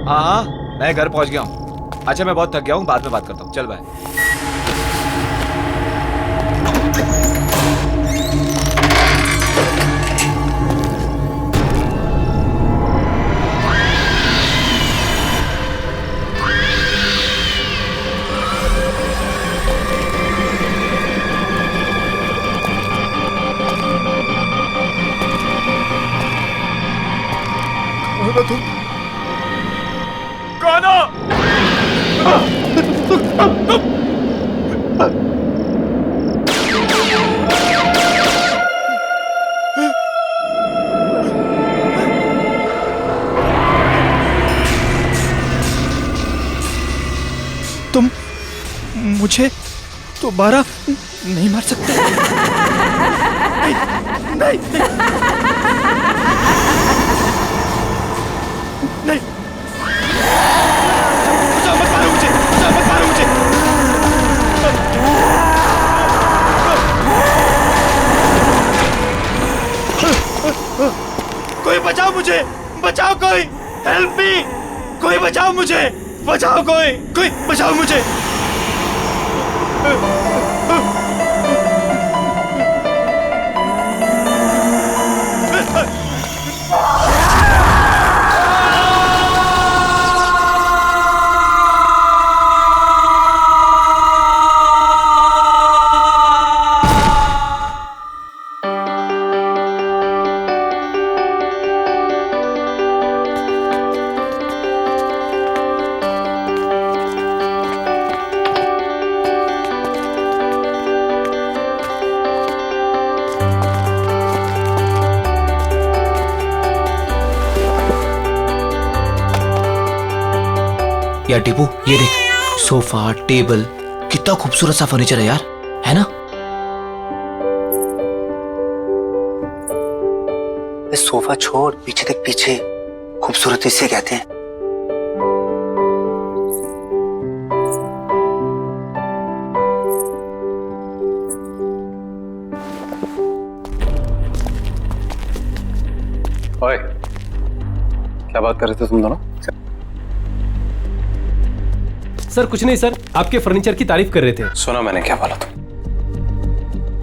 हाँ हाँ, मैं घर पहुंच गया हूँ। अच्छा मैं बहुत थक गया हूँ, बाद में बात करता हूँ। चल बाय। कौन हो? तुम मुझे दोबारा नहीं मार सकते। नहीं, नहीं, नहीं। बचाओ, मत मारो मुझे, बचाओ, मत मारो मुझे। कोई बचाओ मुझे, बचाओ कोई, हेल्प मी, कोई बचाओ मुझे, बचाओ कोई बचाओ मुझे। यार टीपू, ये देख, सोफा, टेबल, कितना खूबसूरत सा फर्नीचर है यार, है ना? सोफा छोड़, पीछे देख, पीछे खूबसूरती से कहते हैं। ओए, क्या बात कर रहे थे तुम दोनों? सर कुछ नहीं सर, आपके फर्नीचर की तारीफ कर रहे थे। सुना मैंने क्या बोला तुम?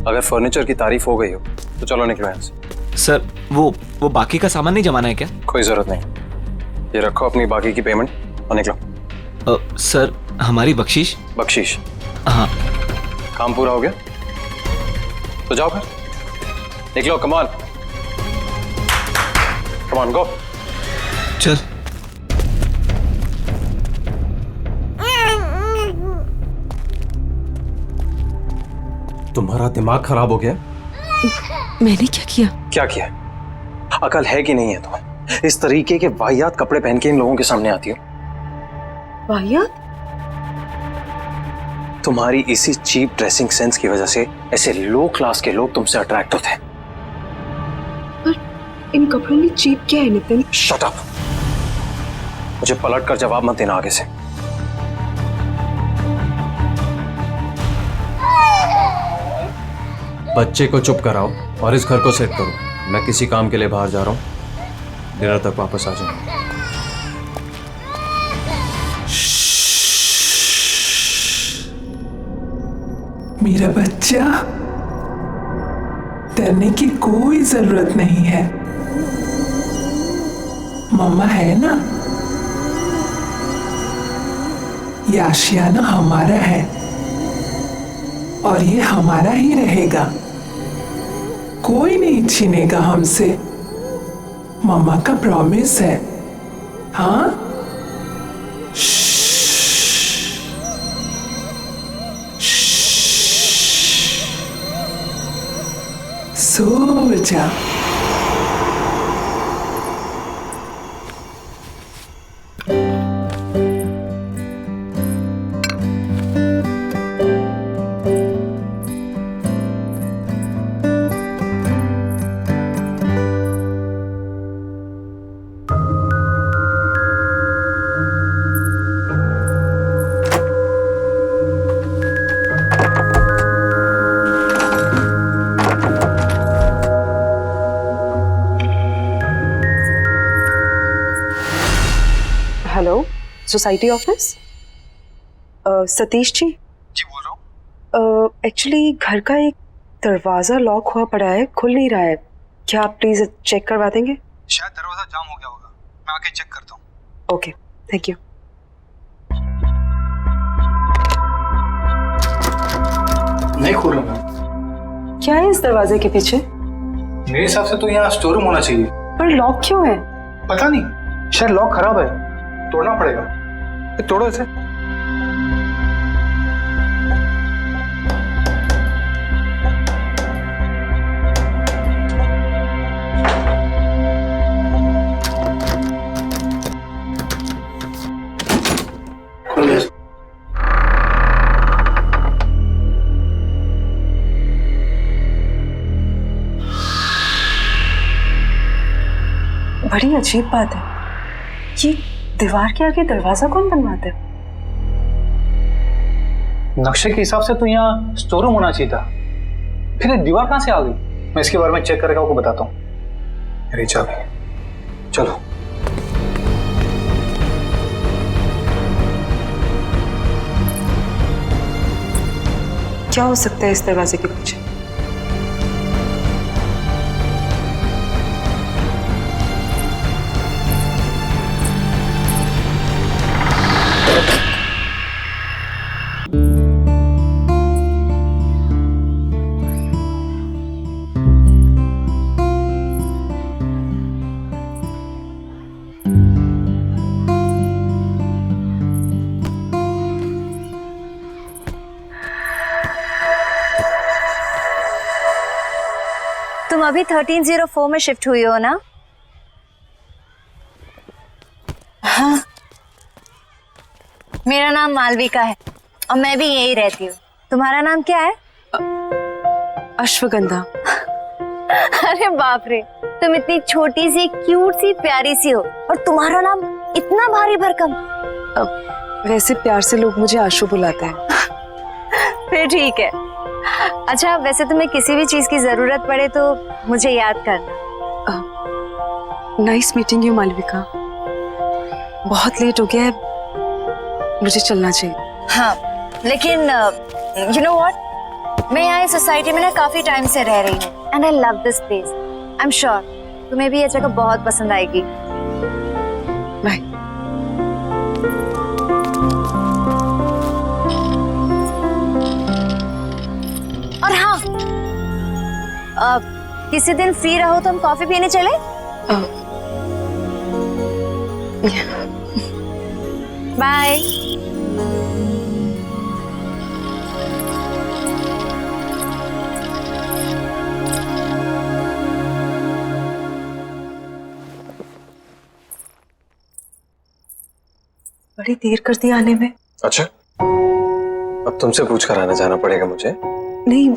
अगर फर्नीचर की तारीफ हो गई हो तो चलो निकलो यहाँ से। सर वो बाकी का सामान नहीं जमाना है क्या? कोई जरूरत नहीं, ये रखो अपनी बाकी की पेमेंट और निकलो। सर हमारी बख्शीश? बख्शीश? हाँ। काम पूरा हो गया तो जाओ फिर, निकलो। कमान कमान, गो। चल। तुम्हारा दिमाग खराब हो गया? मैंने क्या किया? क्या किया? अकल है कि नहीं है तुम्हें? इस तरीके के वाहियात कपड़े पहन के इन लोगों के सामने आती हो। वाहियात? तुम्हारी इसी चीप ड्रेसिंग सेंस की वजह से ऐसे लो क्लास के लोग तुमसे अट्रैक्ट होते हैं। पर इन कपड़ों में चीप क्या है नितिन? शट अप, मुझे पलट कर जवाब मत देना आगे से। बच्चे को चुप कराओ और इस घर को सेट करो। मैं किसी काम के लिए बाहर जा रहा हूँ, डिनर तक वापस आ जाऊंगा। मेरा बच्चा, डरने की कोई जरूरत नहीं है, मम्मा है ना। ये आशियाना हमारा है और ये हमारा ही रहेगा, कोई नहीं छीनेगा हमसे, मम्मा का प्रॉमिस है। हाँ, सो जा। Hello, society office? Satish ji? जी बोल रहा हूँ। एक्चुअली घर का एक दरवाज़ा लॉक हुआ पड़ा है, खुल नहीं रहा है। क्या आप प्लीज़ चेक करवा देंगे? शायद दरवाजा जाम हो गया होगा, मैं आके चेक करता हूँ। Okay, thank you. नहीं खोल रहा। क्या है इस दरवाजे के पीछे? मेरे हिसाब से तो यहाँ स्टोर रूम होना चाहिए। पर लॉक क्यों है? पता नहीं, शायद लॉक खराब है, तोड़ना पड़ेगा। तोड़ो इसे। बड़ी अजीब बात है, ये दीवार के आगे दरवाजा कौन बनवाता है? नक्शे के हिसाब से तो यहाँ स्टोर रूम होना चाहिए था, फिर ये दीवार कहाँ से आ गई? मैं इसके बारे में चेक करके आपको बताता हूँ। मेरी चाबी, चलो। क्या हो सकता है इस दरवाजे के पीछे? तुम अभी 1304 में शिफ्ट हुई हो ना? हाँ। मेरा नाम मालविका है और मैं भी यही रहती हूँ। तुम्हारा नाम क्या है? अश्वगंधा। अरे बाप रे, तुम इतनी छोटी सी क्यूट सी प्यारी सी हो और तुम्हारा नाम इतना भारी भरकम। वैसे प्यार से लोग मुझे आशु बुलाते हैं। फिर ठीक है। अच्छा, वैसे तुम्हें किसी भी चीज की जरूरत पड़े तो मुझे याद करना। Nice meeting you Malvika. बहुत लेट हो गया है, मुझे चलना चाहिए। हाँ, लेकिन यू नो व्हाट, मैं यहाँ इस सोसाइटी में ना काफी टाइम से रह रही हूँ and I love this place. I am sure तुम्हें भी ये जगह बहुत पसंद आएगी। बाय। और हाँ, किसी दिन फ्री रहो तो हम कॉफी पीने चले? बाय। बड़ी देर कर दी आने में। अच्छा, अब तुमसे पूछ कर आना जाना पड़ेगा मुझे? नहीं,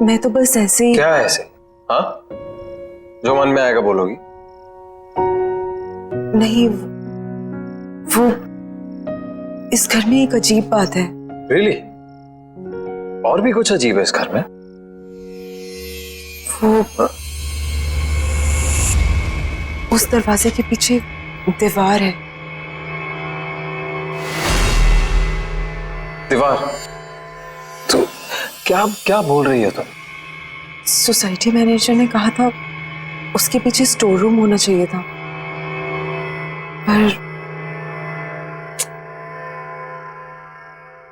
मैं तो बस ऐसे ही। क्या ऐसे? हाँ, जो मन में आएगा बोलोगी? नहीं, वो इस घर में एक अजीब बात है। Really? और भी कुछ अजीब है इस घर में? वो उस दरवाजे के पीछे दीवार है। दीवार? तो क्या क्या बोल रही हो तुम? सोसाइटी मैनेजर ने कहा था उसके पीछे स्टोर रूम होना चाहिए था, पर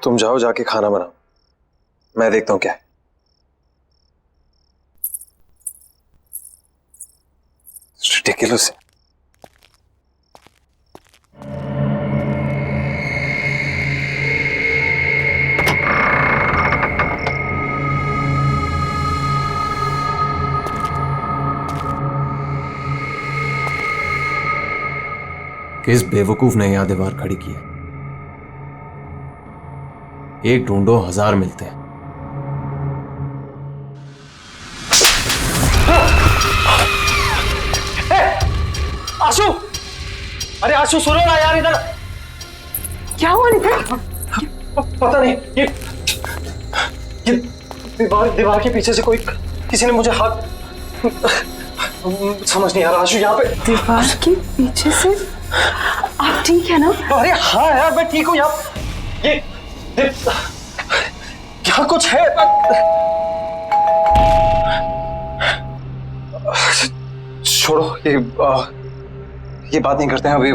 तुम जाओ, जाके खाना बनाओ, मैं देखता हूँ क्या है। Ridiculous। किस बेवकूफ ने यहां दीवार खड़ी की है? एक ढूंढो 1000 मिलते हैं। आशु, अरे आशु सुनो ना यार, इधर क्या हुआ नितिन? पता नहीं, ये दीवार के पीछे से कोई, किसी ने मुझे हाथ, समझ नहीं आ रहा आशु, यहाँ पे दीवार के पीछे से? आप ठीक है ना? अरे हाँ यार मैं ठीक हूँ यार। ये क्या कुछ है? छोड़ो ये बात नहीं करते हैं अभी।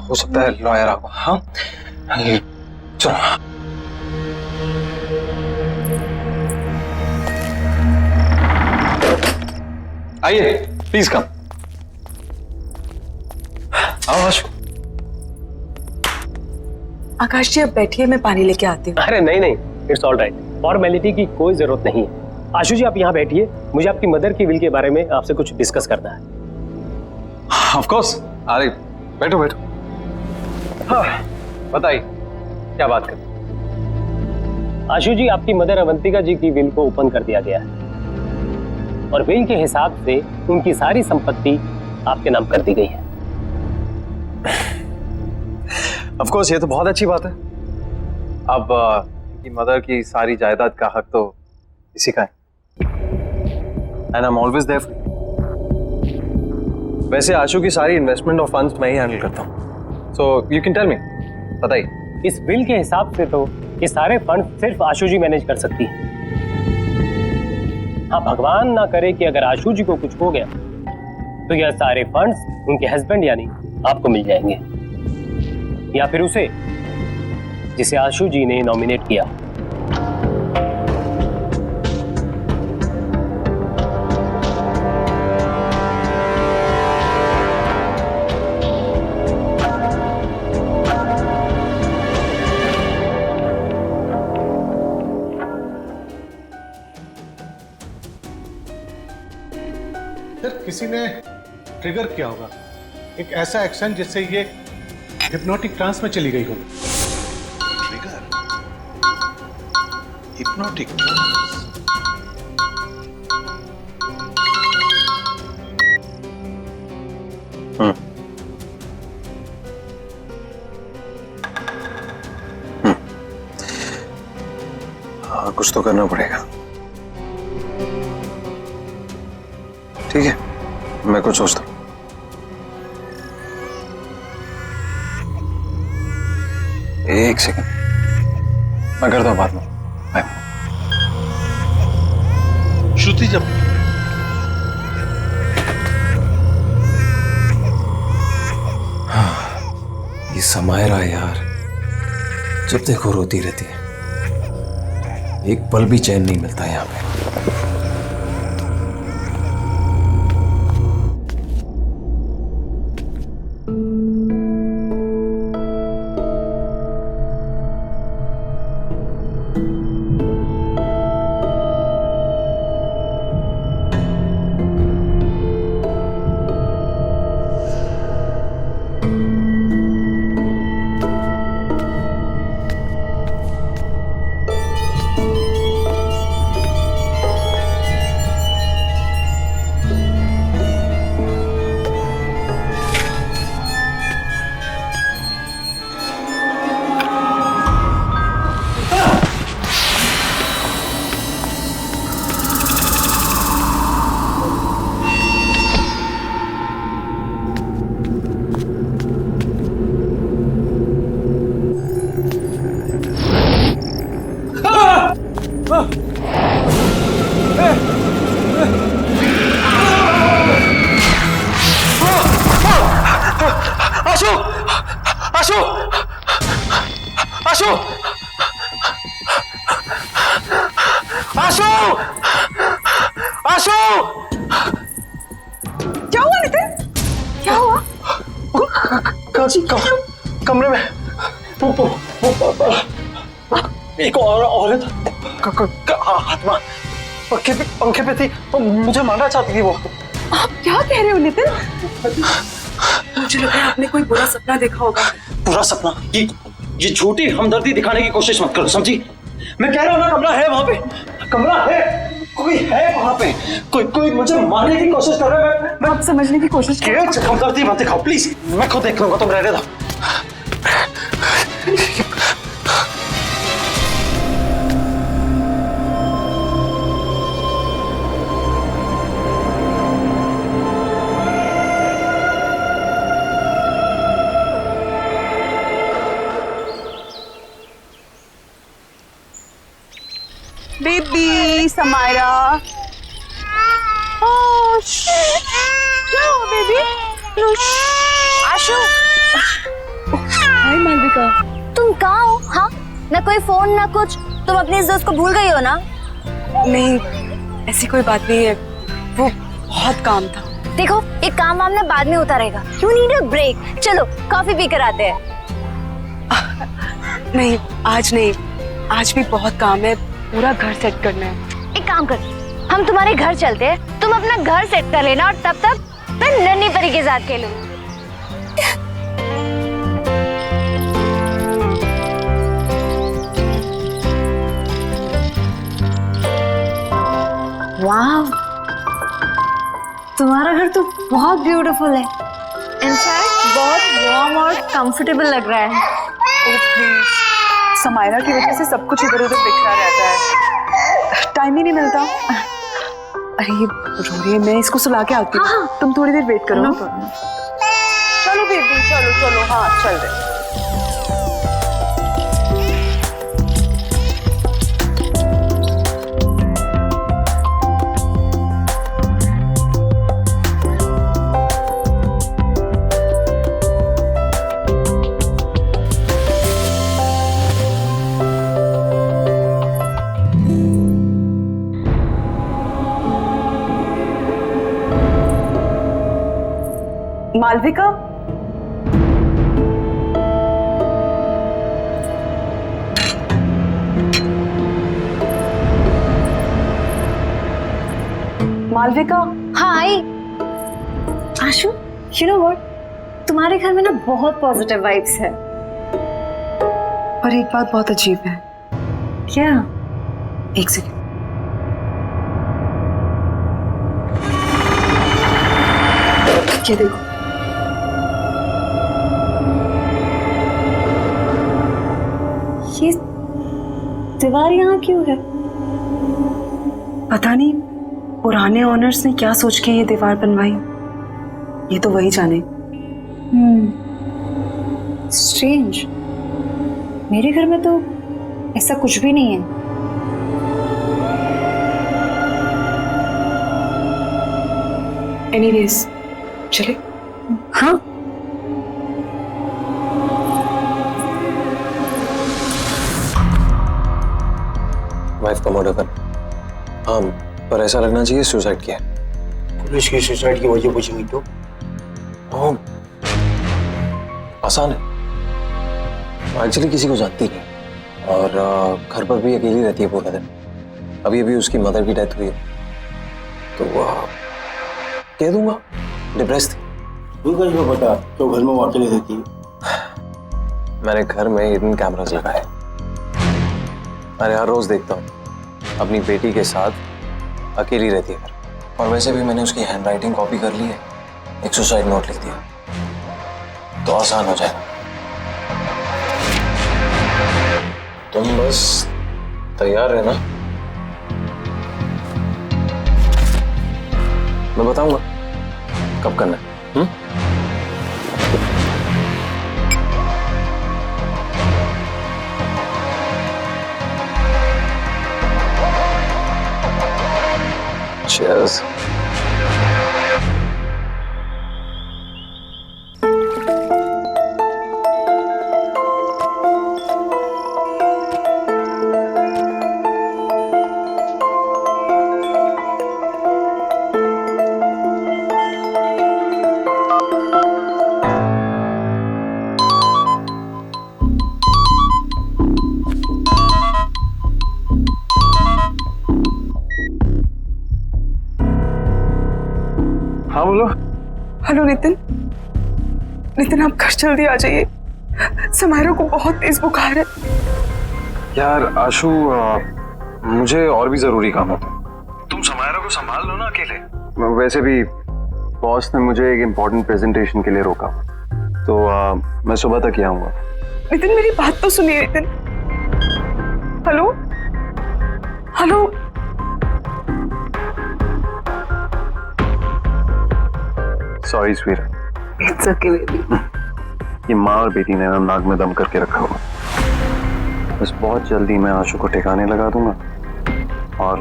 हो सकता है लॉयर आपको। हाँ चलो। आइए प्लीज कम। आओ आशु। आकाश जी अब बैठिए, मैं पानी लेके आती हूँ। अरे नहीं नहीं, इट्स ऑल राइट, फॉर्मेलिटी की कोई जरूरत नहीं है। आशु जी आप यहाँ बैठिए, मुझे आपकी मदर की विल के बारे में आपसे कुछ डिस्कस करना है। Of course. अरे बैठो बैठो। हाँ बताइए क्या बात कर। आशु जी आपकी मदर अवंतिका जी की विल को ओपन कर दिया गया है और विल के हिसाब से उनकी सारी संपत्ति आपके नाम कर दी गई है। ऑफ कोर्स ये तो बहुत अच्छी बात है। अब उनकी मदर की सारी जायदाद का हक तो इसी का है। And I am always there for you. वैसे आशु की सारी इन्वेस्टमेंट और फंड्स मैं ही हैंडल करता हूँ। So you can tell me, बताइए। इस विल के हिसाब से तो ये सारे फंड सिर्फ आशु जी मैनेज कर सकती है। हाँ भगवान ना करे कि अगर आशु जी को कुछ हो गया तो यह सारे फंड्स उनके हस्बैंड यानी आपको मिल जाएंगे, या फिर उसे जिसे आशु जी ने नॉमिनेट किया। किसी ने ट्रिगर किया होगा एक ऐसा एक्शन जिससे ये हिप्नोटिक ट्रांस में चली गई हो। Trigger, hypnotic trance. हाँ कुछ तो करना पड़ेगा। ठीक है मैं कुछ सोचता हूँ। एक सेकंड मैं करता हूँ बाद में। श्रुति जब ये समायरा यार जब देखो रोती रहती है, एक पल भी चैन नहीं मिलता यहाँ पे। आशु आशु आशु आशु आशु क्या हुआ नितिन? क्या हुआ? कमरे में एक औरत आत्मा पंखे पे थी, मुझे मारना चाहती थी वो। आप क्या कह रहे हो नितिन? मुझे लग रहा है आपने कोई बुरा सपना देखा होगा। बुरा सपना? ये झूठी हमदर्दी दिखाने की कोशिश मत करो, समझी? मैं कह रहा हूँ ना कमरा है वहां पे, कमरा है, कोई है वहां पे, कोई मुझे मारने की कोशिश कर रहा है। मैं आप समझने की कोशिश करो। हमदर्दी मत दिखाओ प्लीज, मैं खुद देख लूंगा, तुम रहने दो। समायरा। ओह, क्या हुआ बेबी? आशु, हाय मालविका। तुम कहाँ हो? हाँ, ना कोई फोन ना कुछ। तुम अपने इस दोस्त को भूल गई हो ना? नहीं, ऐसी कोई बात नहीं है, वो बहुत काम था। देखो, एक काम वाम ना बाद में होता रहेगा। You need a break. चलो कॉफी पी कर आते हैं। नहीं, आज नहीं, आज भी बहुत काम है, पूरा घर सेट करना है। एक काम कर, हम तुम्हारे घर चलते हैं, तुम अपना घर सेट कर लेना और तब तक मैं नन्ही परी के साथ खेलूं। वाह, तुम्हारा घर तो बहुत ब्यूटीफुल है। इनफैक्ट बहुत वार्म और कंफर्टेबल लग रहा है। समायरा की वजह से सब कुछ इधर उधर बिखरा रहता है, टाइम ही नहीं मिलता। अरे ये रो रही है, मैं इसको सुला के आती हूँ। हाँ। तुम थोड़ी देर वेट करो। चलो बेबी, चलो चलो, हाँ चल रहे। मालविका, मालविका। हाँ आई। आशु, यू नो व्हाट, तुम्हारे घर में ना बहुत पॉजिटिव वाइब्स है। पर एक बात बहुत अजीब है। क्या? एक सेकंड। ये देखो, ये दीवार यहाँ क्यों है? पता नहीं पुराने ओनर्स ने क्या सोच के ये दीवार बनवाई, ये तो वही जाने। स्ट्रेंज, मेरे घर में तो ऐसा कुछ भी नहीं है। एनीवेज, चले। हाँ, वाइफ का मर्डर कर। हाँ, पर ऐसा लगना चाहिए सुसाइड किया। पुलिस की सुसाइड की वजह पूछेंगी तो? आसान है, एक्चुअली किसी को जानती नहीं और घर पर भी अकेली रहती है पूरा दिन। अभी अभी उसकी मदर की डेथ हुई है, तो कह दूंगा डिप्रेस थी। तू बता, तो घर में वो अकेले रहती है? मैंने घर में हिडन कैमरास लगाए, मैं हर रोज देखता हूँ अपनी बेटी के साथ अकेली रहती है घर। और वैसे भी मैंने उसकी हैंडराइटिंग कॉपी कर ली है, एक सुसाइड नोट लिख दिया, तो आसान हो जाएगा। तुम बस तैयार रहना, मैं बताऊंगा कब करना है। Cheers. हाँ बोलो। हेलो नितिन, नितिन आप घर जल्दी आ जाइए, समायरा को बहुत तेज बुखार है। यार आशु, मुझे और भी जरूरी काम होता है। तुम समायरा को संभाल लो ना अकेले। वैसे भी बॉस ने मुझे एक इम्पोर्टेंट प्रेजेंटेशन के लिए रोका, तो मैं सुबह तक ही आऊंगा। नितिन मेरी बात तो सुनिए Nitin. Hello hello, sorry sweet. It's okay baby. ये माँ और बेटी ने ना नाक में दम करके रखा हुआ। बस बहुत जल्दी मैं आशु को ठिकाने लगा दूंगा और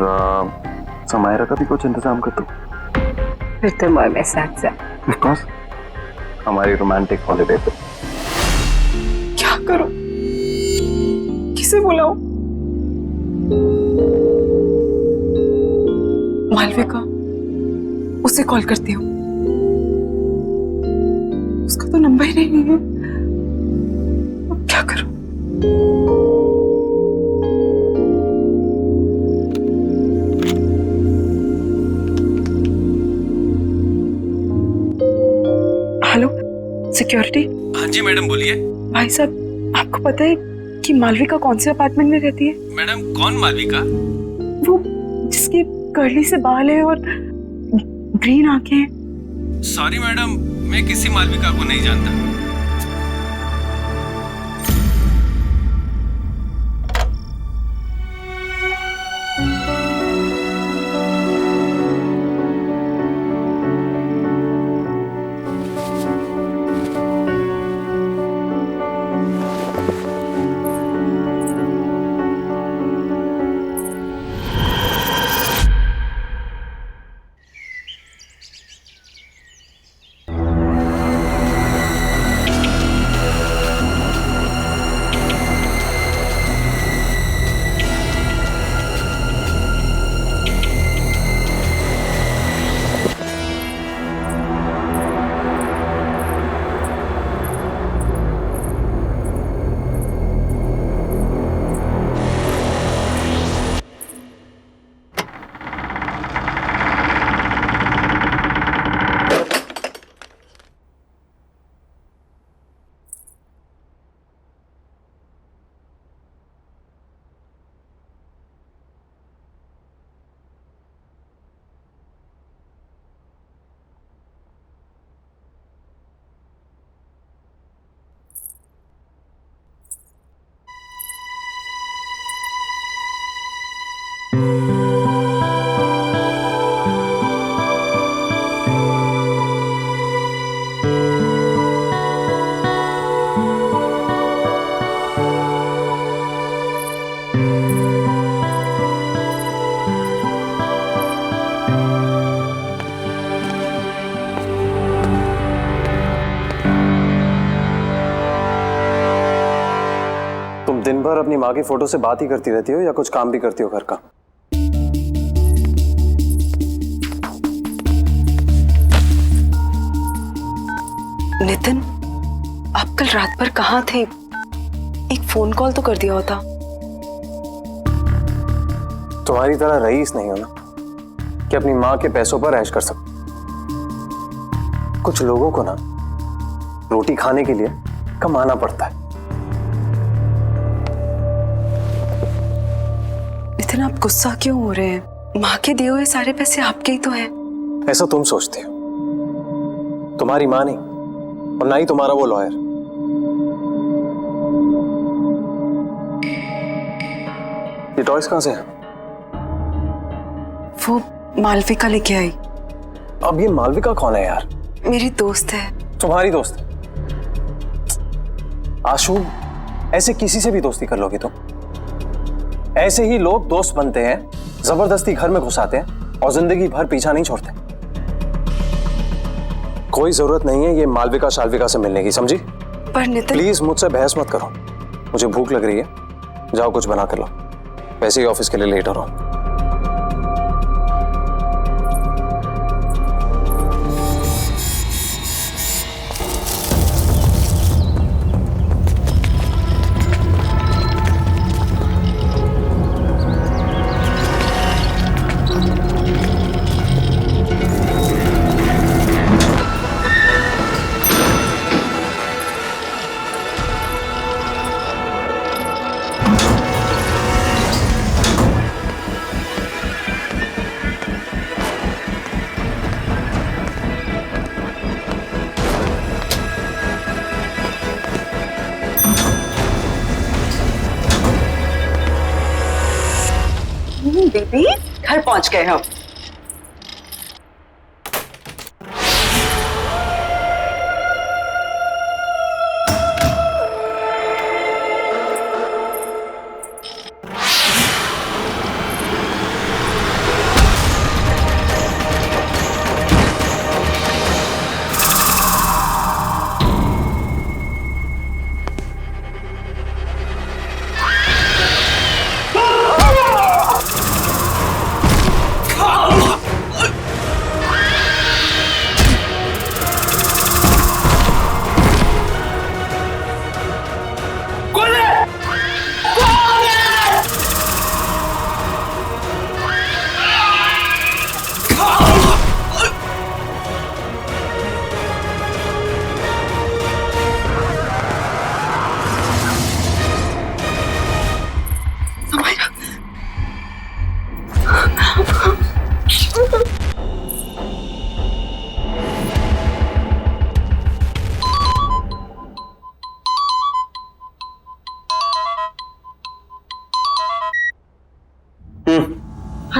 समायरा का भी कुछ इंतजाम कर दो। फिर तो मैं साथ साथ। ऑफ कोर्स, हमारी रोमांटिक हॉलिडे पे। क्या करूं? किसे बुलाऊं? मालविका, उसे कॉल करती हूँ। उसका तो नंबर ही नहीं है। अब क्या करूं? Hello, security. हाँ जी मैडम, बोलिए। भाई साहब, आपको पता है कि मालविका कौन से अपार्टमेंट में रहती है? मैडम, कौन मालविका? वो जिसकी कर्ली से बाल है और ग्रीन आंखें हैं। सॉरी मैडम, मैं किसी मालविका को नहीं जानता। दिन भर अपनी माँ की फोटो से बात ही करती रहती हो या कुछ काम भी करती हो घर का? नितिन, आप कल रात भर कहाँ थे? एक फोन कॉल तो कर दिया होता। तुम्हारी तरह रईस नहीं हो ना कि अपनी माँ के पैसों पर ऐश कर सको। कुछ लोगों को ना रोटी खाने के लिए कमाना पड़ता है। नितिन, आप गुस्सा क्यों हो रहे हैं? माँ के दिए हुए सारे पैसे आपके ही तो हैं। ऐसा तुम सोचते हो, तुम्हारी माँ नहीं और ना ही तुम्हारा वो लॉयर। ये टॉयज कहां से है? वो मालविका लेके आई। अब ये मालविका कौन है यार? मेरी दोस्त है। तुम्हारी दोस्त? आशु, ऐसे किसी से भी दोस्ती कर लोगे तुम? ऐसे ही लोग दोस्त बनते हैं, जबरदस्ती घर में घुसाते हैं और जिंदगी भर पीछा नहीं छोड़ते। कोई जरूरत नहीं है ये मालविका शालविका से मिलने की, समझी? पर नितिन, प्लीज मुझसे बहस मत करो। मुझे भूख लग रही है, जाओ कुछ बना कर लो। वैसे ही ऑफिस के लिए लेट हो रहा हूं। बेबी, घर पहुंच गए हम।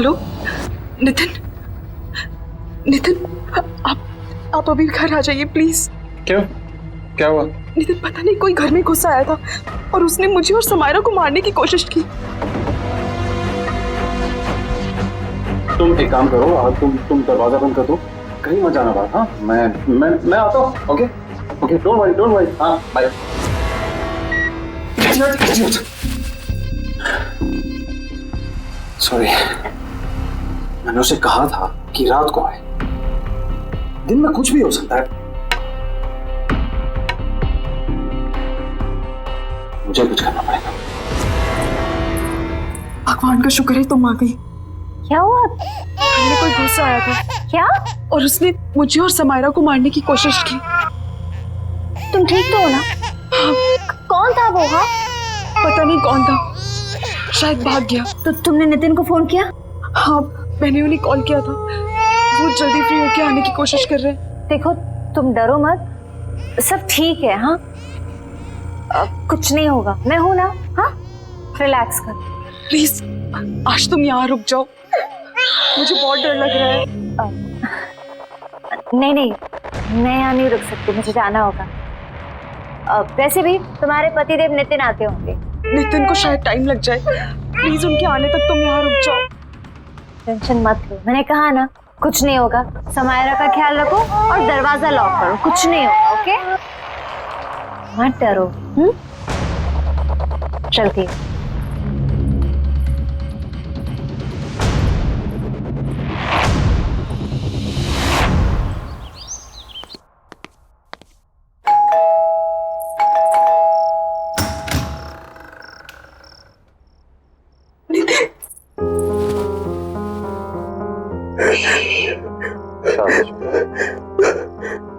हेलो नितिन, नितिन आप अभी घर आ जाइए प्लीज। क्यों, क्या हुआ? नितिन पता नहीं कोई घर में घुस आया था और उसने मुझे और समायरा को मारने की कोशिश की। तुम एक काम करो, तुम दरवाजा बंद कर दो, कहीं मत जाना बात। हाँ, मैं आता हूँ। Okay okay, don't worry. हाँ, बाय। सॉरी, मैंने उसे कहा था कि रात को आए, दिन में कुछ भी हो सकता है। मुझे कुछ करना पड़ेगा। भगवान का शुक्र है तुम आ गई। क्या हुआ? हमने कोई घुस आया था। क्या? और उसने मुझे और समायरा को मारने की कोशिश की। तुम ठीक तो हो ना? कौन था वो? हाँ, पता नहीं कौन था, शायद भाग गया। तो तुमने नितिन को फोन किया? हाँ, मैंने उन्हें कॉल किया था, वो जल्दी फ्री होके आने की कोशिश कर रहे हैं। देखो तुम डरो मत, सब ठीक है। हाँ, कुछ नहीं होगा, मैं हूं ना। हाँ, रिलैक्स कर। प्लीज आज तुम यहाँ रुक जाओ, मुझे बहुत डर लग रहा है। नहीं, मैं यहाँ नहीं रुक सकती, मुझे जाना होगा। वैसे भी तुम्हारे पतिदेव नितिन आते होंगे। नितिन को शायद टाइम लग जाए, प्लीज उनके आने तक तुम यहाँ रुक जाओ। टेंशन मत लो, मैंने कहा ना कुछ नहीं होगा। समायरा का ख्याल रखो और दरवाजा लॉक करो, कुछ नहीं होगा। ओके, मत डरो। चलती है।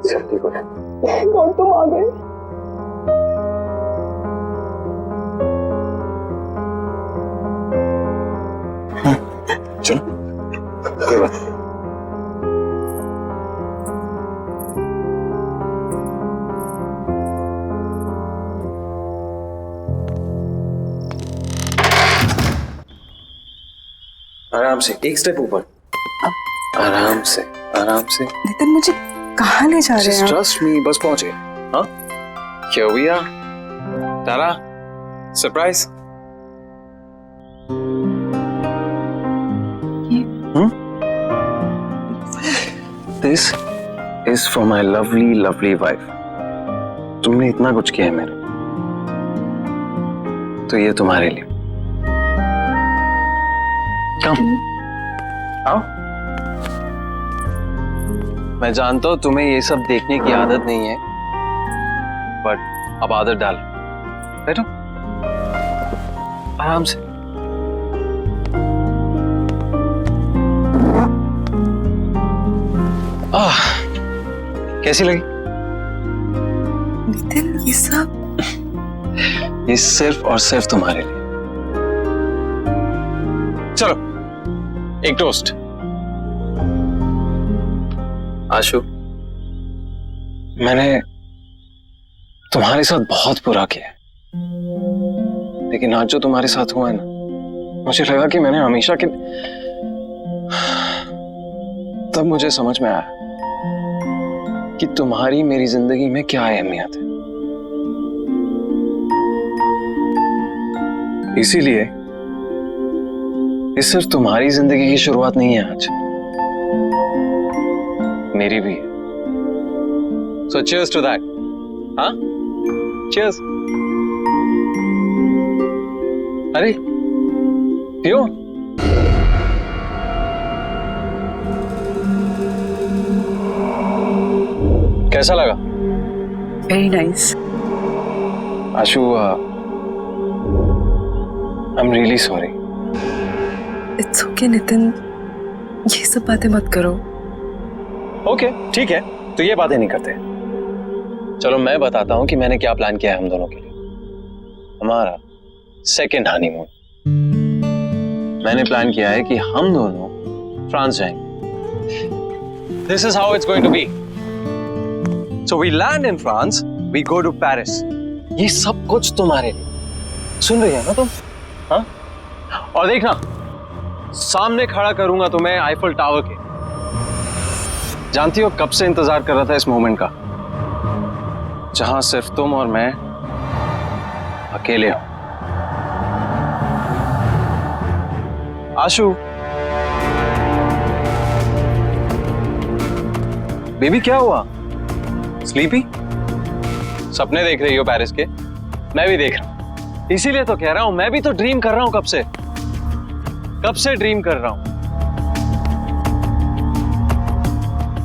सब ठीक हो जाए। कौन तुम आ गए? चलो, कोई बात नहीं। आराम से, एक स्टेप ऊपर। आराम से, आराम से। नितिन मुझे कहाँ ले जा रहे हैं? ट्रस्ट मी, बस पहुंचे। हाँ, क्या हुआ? तारा, surprise. This is for my lovely, lovely wife. तुमने इतना कुछ किया है मेरे, तो ये तुम्हारे लिए। Come, आओ। मैं जानता हूं तुम्हें ये सब देखने की आदत नहीं है, बट अब आदत डाल। बैठो, आराम से। कैसी लगी? नितिन ये सब? ये सिर्फ और सिर्फ तुम्हारे लिए। चलो, एक टोस्ट। आशु, मैंने तुम्हारे साथ बहुत बुरा किया, लेकिन आज जो तुम्हारे साथ हुआ है ना, मुझे लगा कि मैंने हमेशा के, तब मुझे समझ में आया कि तुम्हारी मेरी जिंदगी में क्या अहमियत है। इसीलिए ये सिर्फ तुम्हारी जिंदगी की शुरुआत नहीं है आज, मेरी भी है। So cheers to that. हाँ? Cheers. अरे पियो। कैसा लगा? Very nice. Ashu, I'm really sorry. It's okay Nitin, ये सब बातें मत करो। ओके, ठीक है, तो ये बातें नहीं करते। चलो मैं बताता हूं कि मैंने क्या प्लान किया है हम दोनों के लिए। हमारा सेकेंड हनीमून। मैंने प्लान किया है कि हम दोनों फ्रांस जाएंगे। This is how it's going to be. So we land in France, we go to Paris. ये सब कुछ तुम्हारे लिए। सुन रही है ना तुम? हाँ? और देखना, सामने खड़ा करूंगा तुम्हें आईफल टावर के। जानती हो कब से इंतजार कर रहा था इस मोमेंट का, जहां सिर्फ तुम और मैं अकेले हो। आशु, बेबी क्या हुआ? स्लीपी? सपने देख रही हो पेरिस के? मैं भी देख रहा हूं, इसीलिए तो कह रहा हूं, मैं भी तो ड्रीम कर रहा हूं कब से ड्रीम कर रहा हूं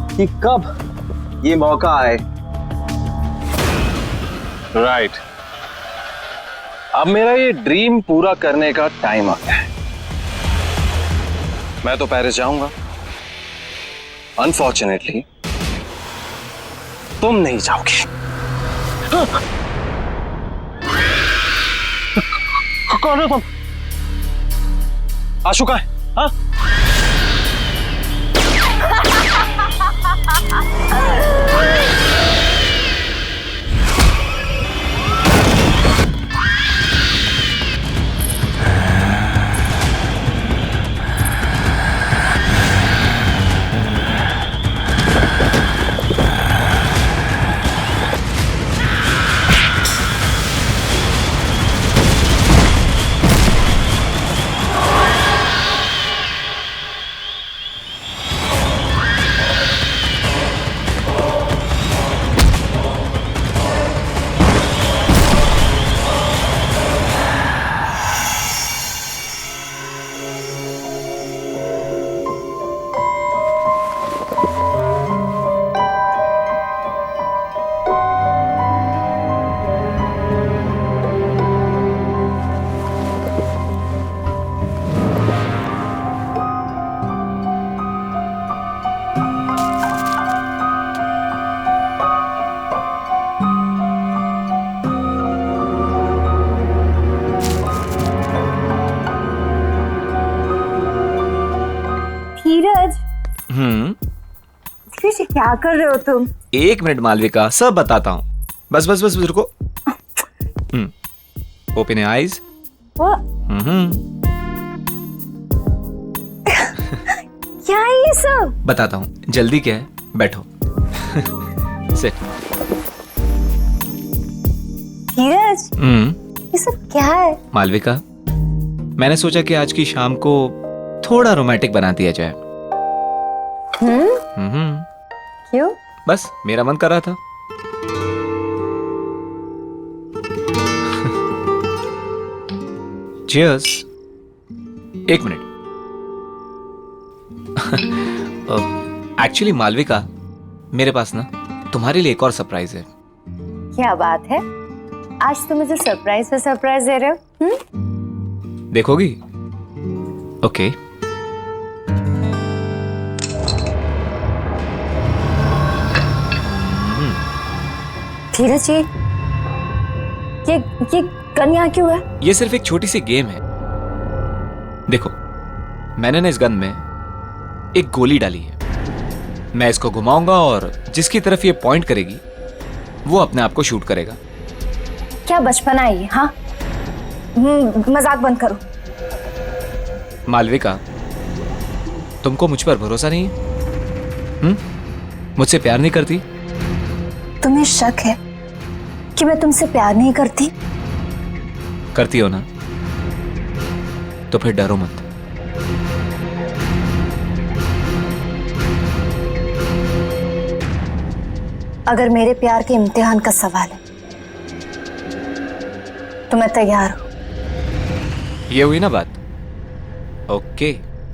कि कब ये मौका आए। राइट, अब मेरा ये ड्रीम पूरा करने का टाइम आ गया है। मैं तो पेरिस जाऊंगा, अनफॉर्चुनेटली तुम नहीं जाओगे। कौन हो तुम? आशु का है? हाँ? धीरज, क्या कर रहे हो तुम? 1 मिनट मालविका, सब बताता हूँ। बस बस बस रुको। Open your eyes. क्या है ये सब? बताता हूँ, जल्दी क्या है, बैठो। सिट। धीरज, ये सब क्या है? मालविका, मैंने सोचा कि आज की शाम को थोड़ा रोमांटिक बना दिया जाए। क्यों? बस मेरा मन कर रहा था। Cheers। 1 मिनट। एक्चुअली मालविका, मेरे पास ना तुम्हारे लिए एक और सरप्राइज है। क्या बात है? आज तुम मुझे सरप्राइज पे सरप्राइज दे रहे हो? देखोगी? ओके। धीरज जी, ये गन यहाँ क्यों है? ये सिर्फ एक छोटी सी गेम है। देखो, मैंने ना इस गन में एक गोली डाली है। मैं इसको घुमाऊंगा और जिसकी तरफ ये पॉइंट करेगी वो अपने आप को शूट करेगा। क्या बचपना है ये? हाँ, मजाक बंद करो। मालविका, तुमको मुझ पर भरोसा नहीं है? मुझसे प्यार नहीं करती? तुम्हें शक है कि मैं तुमसे प्यार नहीं करती? करती हो ना? तो फिर डरो मत। अगर मेरे प्यार के इम्तिहान का सवाल है तो मैं तैयार हूं। ये हुई ना बात? Okay,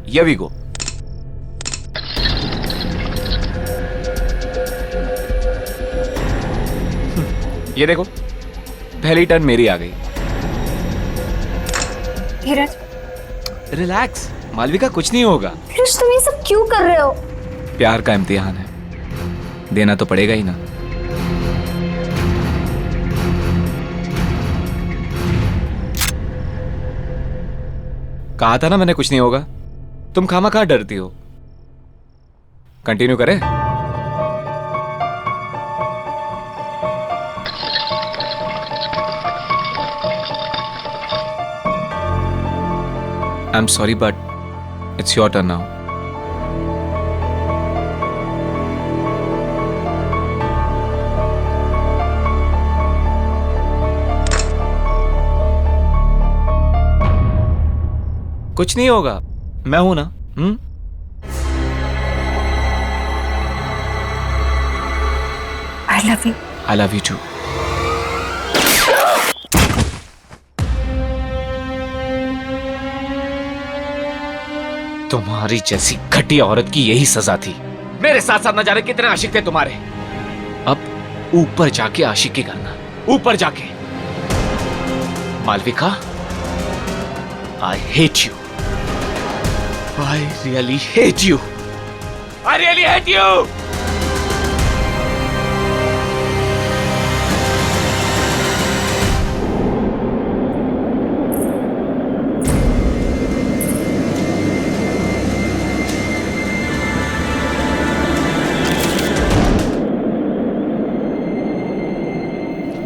here we go. ये देखो, पहली टर्न मेरी आ गई। धीरज, रिलैक्स मालविका, कुछ नहीं होगा। धीरज, तुम ये सब क्यों कर रहे हो? प्यार का इम्तिहान है, देना तो पड़ेगा ही ना। कहा था ना मैंने कुछ नहीं होगा। तुम खामखा डरती हो। कंटिन्यू करें? I am sorry but it's your turn now. कुछ नहीं होगा, मैं हूं ना। I love you. I love you too. तुम्हारी जैसी घटिया औरत की यही सजा थी। मेरे साथ साथ न जाने कितने आशिक थे तुम्हारे। अब ऊपर जाके आशिकी करना, ऊपर जाके। Malvika, I hate you. I really hate you. I really hate you.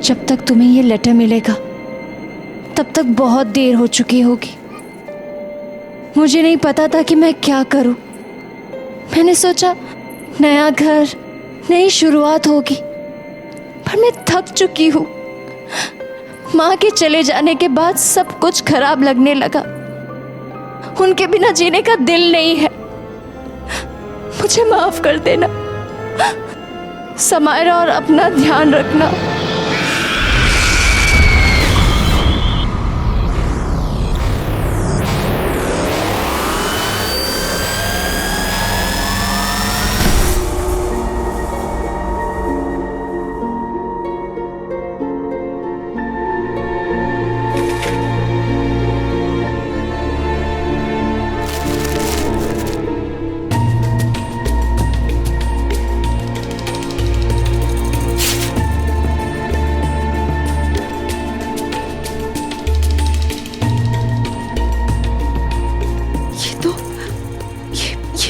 जब तक तुम्हें ये लेटर मिलेगा तब तक बहुत देर हो चुकी होगी। मुझे नहीं पता था कि मैं क्या करूं। मैंने सोचा नया घर, नई शुरुआत होगी, पर मैं थक चुकी हूं। माँ के चले जाने के बाद सब कुछ खराब लगने लगा। उनके बिना जीने का दिल नहीं है। मुझे माफ कर देना समायरा, और अपना ध्यान रखना।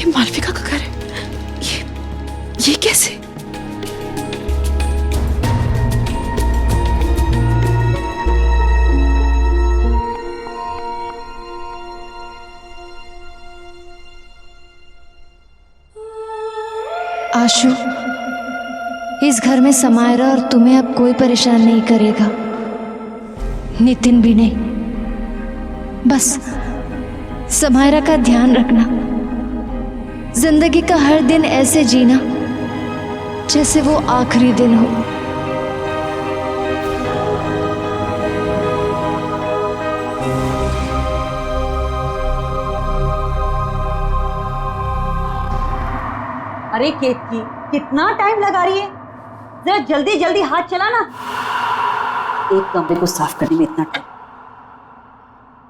मालविका का घर है। ये कैसे? आशु, इस घर में समायरा और तुम्हें अब कोई परेशान नहीं करेगा, नितिन भी नहीं। बस समायरा का ध्यान रखना। जिंदगी का हर दिन ऐसे जीना जैसे वो आखिरी दिन हो। अरे केतकी, कितना टाइम लगा रही है? जरा जल्दी जल्दी हाथ चला ना। एक कमरे को साफ करने में इतना टाइम।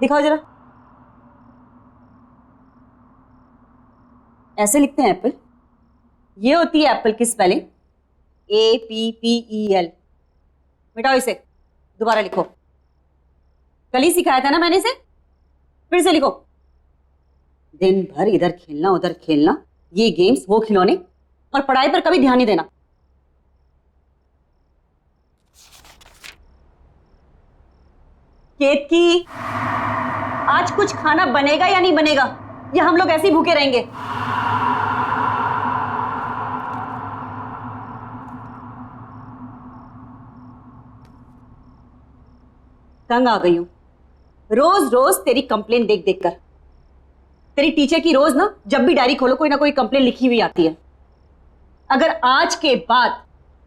दिखाओ जरा। ऐसे लिखते हैं एप्पल। ये होती है एप्पल की स्पेलिंग, APPEL। मिटाओ इसे, दोबारा लिखो। कल ही सिखाया था ना मैंने इसे, फिर से लिखो। दिन भर इधर खेलना उधर खेलना, ये गेम्स वो खिलौने, और पढ़ाई पर कभी ध्यान नहीं देना। केतकी, आज कुछ खाना बनेगा या नहीं बनेगा, या हम लोग ऐसे ही भूखे रहेंगे? तंग आ गई हूं रोज रोज तेरी कंप्लेन देख देख कर। तेरी टीचर की रोज ना, जब भी डायरी खोलो कोई ना कोई कंप्लेन लिखी हुई आती है। अगर आज के बाद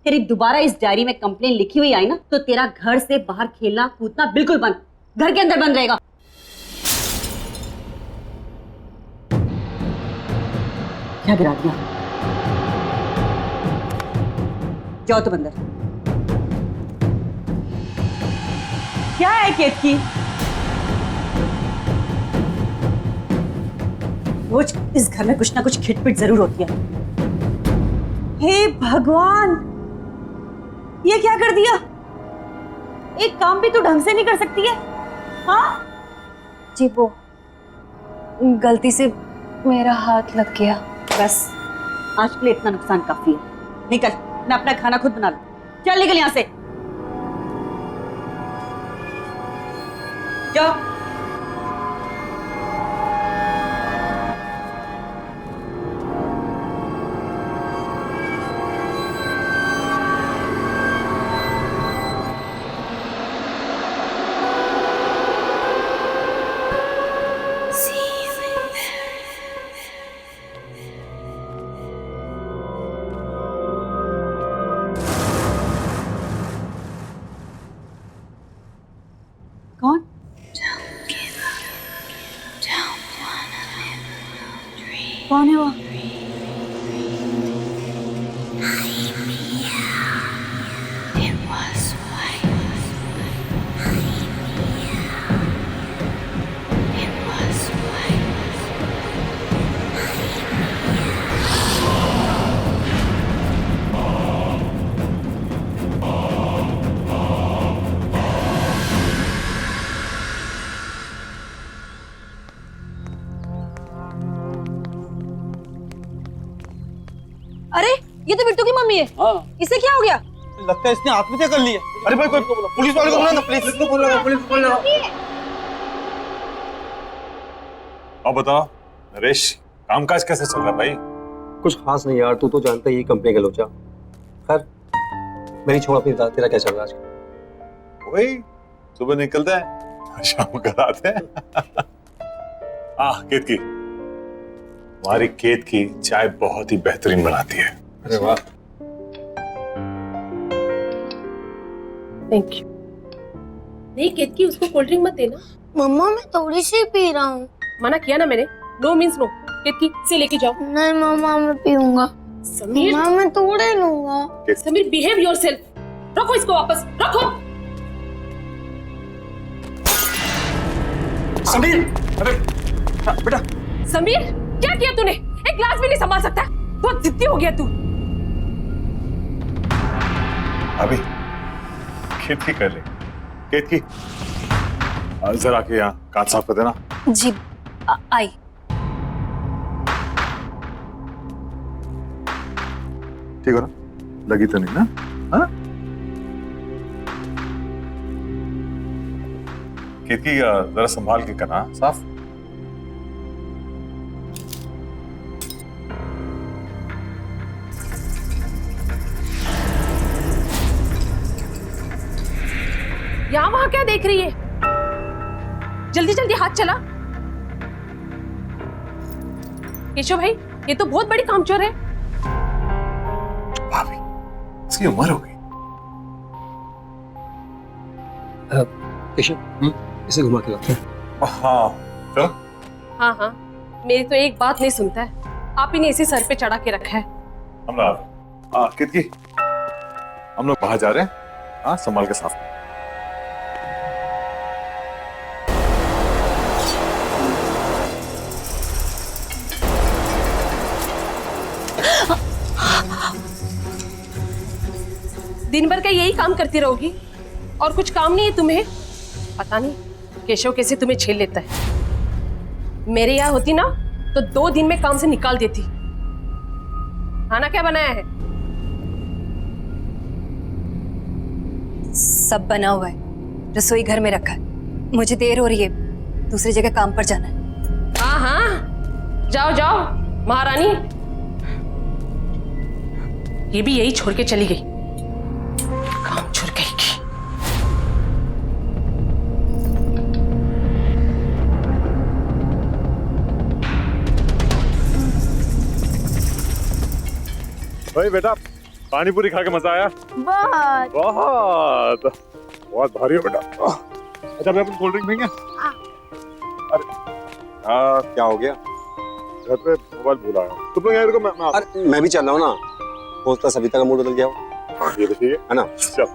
तेरी दोबारा इस डायरी में कंप्लेन लिखी हुई आई ना, तो तेरा घर से बाहर खेलना कूदना बिल्कुल बंद, घर के अंदर बंद रहेगा। क्या गिरा दिया? जाओ तुम अंदर। क्या है केतकी? रोज इस घर में कुछ ना कुछ खिटपिट जरूर होती है। हे भगवान, ये क्या कर दिया? एक काम भी तो ढंग से नहीं कर सकती है। हाँ जी, वो गलती से मेरा हाथ लग गया। बस आज के लिए इतना नुकसान काफी है। निकल, मैं अपना खाना खुद बना लूं। चल निकल यहां से, जाओ। कौन है वो? अरे ये तो बिट्टू की मम्मी है। हाँ। इसे क्या हो गया? लगता है इसने आत्महत्या कर ली है। अरे भाई कोई पुलिस वाले को बुला ना, पुलिस को बुला, पुलिस को बुला। अब बताओ नरेश, कामकाज कैसे चल रहा है भाई? कुछ खास नहीं यार, तू तो जानता ही कंपनी का लोचा। खैर मेरी छोड़, अपनी बता, तेरा क्या चल रहा है आजकल? वही सुबह निकलते हैं शाम को आते हैं। केतकी, हमारी खेत की चाय बहुत ही बेहतरीन बनाती है। अरे वाह, थैंक यू। नहीं केतकी, उसको कोल्ड ड्रिंक मत देना। मम्मा मैं थोड़ी सी पी रहा हूँ। मना किया ना मैंने, नो मीन्स नो। केतकी से लेके जाओ। नहीं मम्मा मैं पीऊंगा। समीर मम्मा मैं थोड़े लूंगा। Sameer behave yourself. रखो इसको वापस, रखो। समीर, अरे बेटा। समीर क्या किया तूने? एक ग्लास भी नहीं संभाल सकता? बहुत जिद्दी हो गया तू। अभी केतकी कर ले। केतकी जरा के यहाँ कांच साफ कर देना। जी आई। ठीक हो ना? लगी तो नहीं ना? हाँ? केतकी जरा संभाल के करना साफ। यहाँ वहां क्या देख रही है? जल्दी जल्दी हाथ चला। केशव भाई, ये तो बहुत बड़ी कामचोर है। भाभी, इसकी उम्र हो गई। केशव, इसे घुमा के लाते हैं। हाँ चलो। हाँ हाँ, मेरी तो एक बात नहीं सुनता है। आप ही ने इसे सर पे चढ़ा के रखा है। हम केतकी, हम लोग बाहर जा रहे हैं। हाँ, संभाल के साफ। दिन भर का यही काम करती रहोगी और कुछ काम नहीं है तुम्हें? पता नहीं केशव कैसे तुम्हें झेल लेता है। मेरे यहाँ होती ना तो 2 दिन में काम से निकाल देती। खाना क्या बनाया है? सब बना हुआ है, रसोई घर में रखा है। मुझे देर हो रही है, दूसरी जगह काम पर जाना है। हाँ हाँ, जाओ जाओ महारानी। ये भी यही छोड़ के चली गई। काम छोड़ गई की। भाई बेटा, पानी पूरी खा के मजा आया? बहुत बहुत बहुत भारी हो बेटा। अच्छा मैं अपन कोल्ड ड्रिंक देंगे? अरे क्या हो गया? घर पे मोबाइल भूल आया। तुम लोग यार को मैं भी चल रहा हूँ ना। होता सविता का मूड बदल गया हो। ये तो ठीक है ना? चल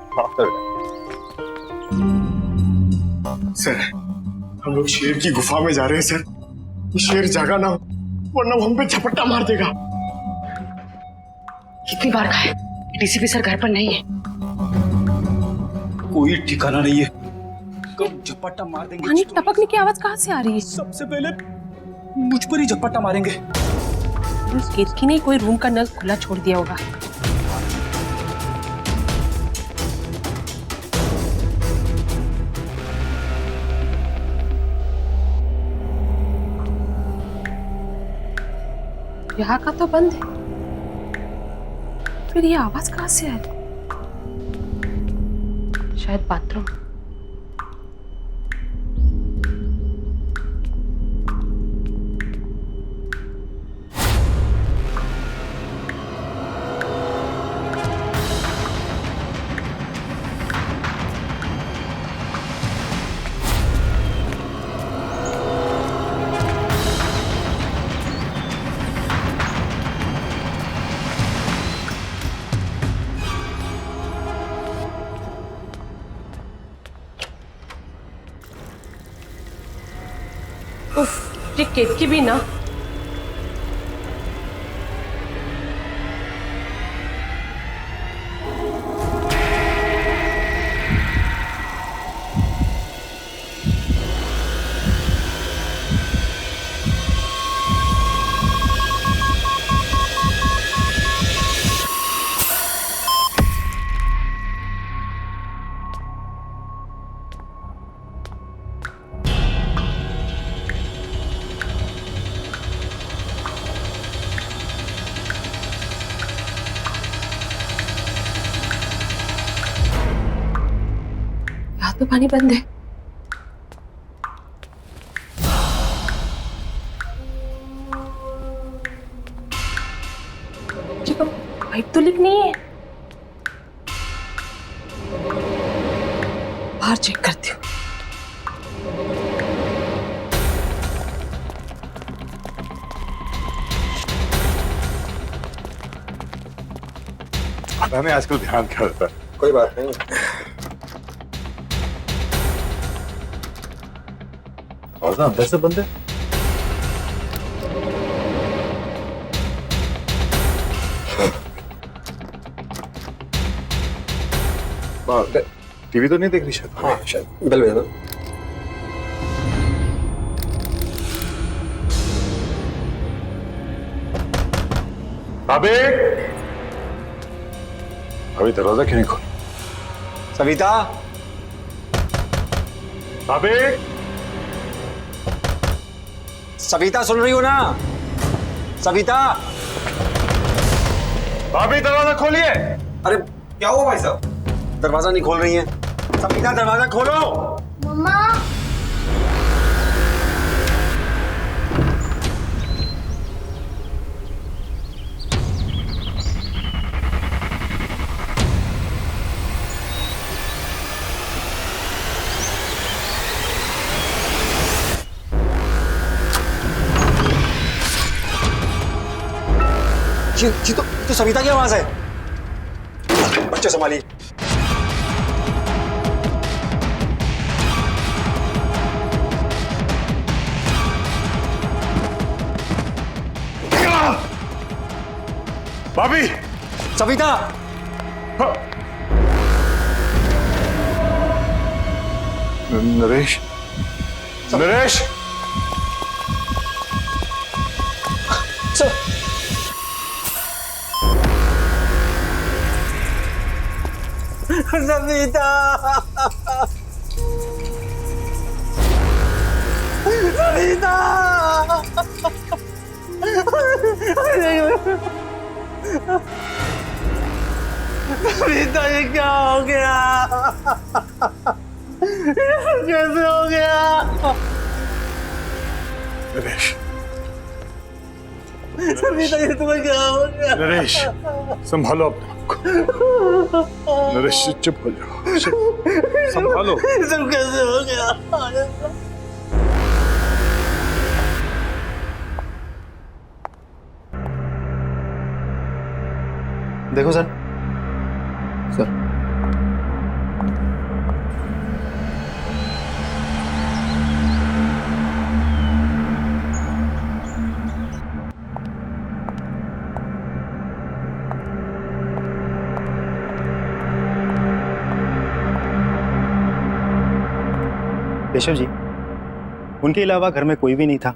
सर, हम लोग शेर की गुफा में जा रहे हैं सर। शेर जागा ना हो, वरना वो हम पे झपट्टा मार देगा। कितनी बार कहा है, डीसीपी सर घर पर नहीं है। कोई ठिकाना नहीं है, कब झपट्टा मार देंगे। पानी टपकने की आवाज कहाँ से आ रही है? सबसे पहले मुझ पर ही झपट्टा मारेंगे। उस केतकी ने कोई रूम का नल खुला छोड़ दिया होगा। यहाँ का तो बंद है, फिर ये आवाज कहाँ से आ रही? शायद बाथरूम। उफ, ये केतकी भी ना। तो पानी बंद है। पाइप तो लीक नहीं है। बाहर चेक करती हूँ। पता नहीं आजकल ध्यान क्या रहता है। कोई बात नहीं। और ना अंदर से बंद है। टीवी तो नहीं देख रही शायद। हाँ शायद बेल बजा दो। अबे अभी दरवाजा क्यों नहीं खोल? सविता, अबे सविता सुन रही हो ना? सविता, भाभी दरवाजा खोलिए। अरे क्या हुआ भाई साहब? दरवाजा नहीं खोल रही है। सविता दरवाजा खोलो। मम्मा। जी तो सविता की आवाज है। बच्चे संभालिए। भाभी, सविता, नरेश, नरेश, सविता, सविता, सविता ये क्या हो गया? कैसे हो गया? नरेश, सविता ये तुम्हें क्या हो गया? नरेश, संभालो अपने आप को। नरेश चुप हो जाओ, संभालो। सब कैसे हो गया? देखो सर, सर केशव जी, उनके अलावा घर में कोई भी नहीं था,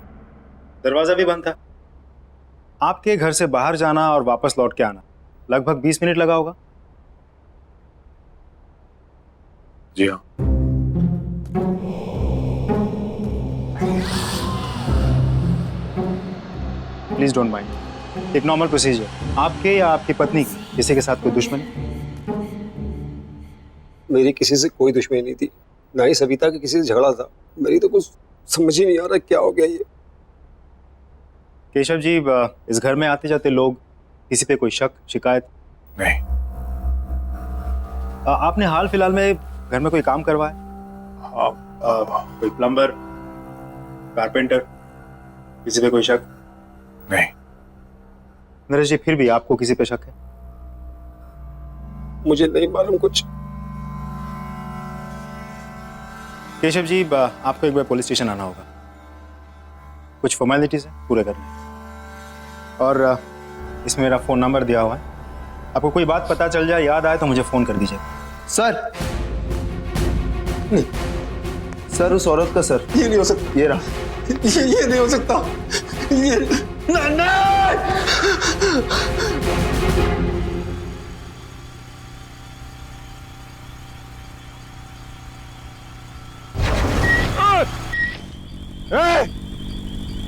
दरवाजा भी बंद था। आपके घर से बाहर जाना और वापस लौट के आना लगभग 20 मिनट लगा होगा। जी हाँ। प्लीज डोंट माइंड, एक नॉर्मल प्रोसीजर। आपके या आपकी पत्नी की किसी के साथ कोई दुश्मनी? मेरी किसी से कोई दुश्मनी नहीं थी, ना ही सविता के किसी से झगड़ा था। मेरी तो कुछ समझ ही नहीं आ रहा क्या हो गया ये। केशव जी, इस घर में आते जाते लोग, किसी पे कोई शक शिकायत? नहीं। आपने हाल फिलहाल में घर में कोई काम करवाया? कोई प्लम्बर, कारपेंटर, किसी पे कोई शक? नहीं। नरेश जी, फिर भी आपको किसी पे शक है? मुझे नहीं मालूम कुछ। केशव जी, आपको एक बार पुलिस स्टेशन आना होगा। कुछ फॉर्मेलिटीज हैं पूरे करने, और इसमें मेरा फ़ोन नंबर दिया हुआ है। आपको कोई बात पता चल जाए, याद आए तो मुझे फ़ोन कर दीजिए। सर नहीं, सर उस औरत का सर, ये नहीं हो सकता, ये रहा, ये नहीं हो सकता, ये नहीं।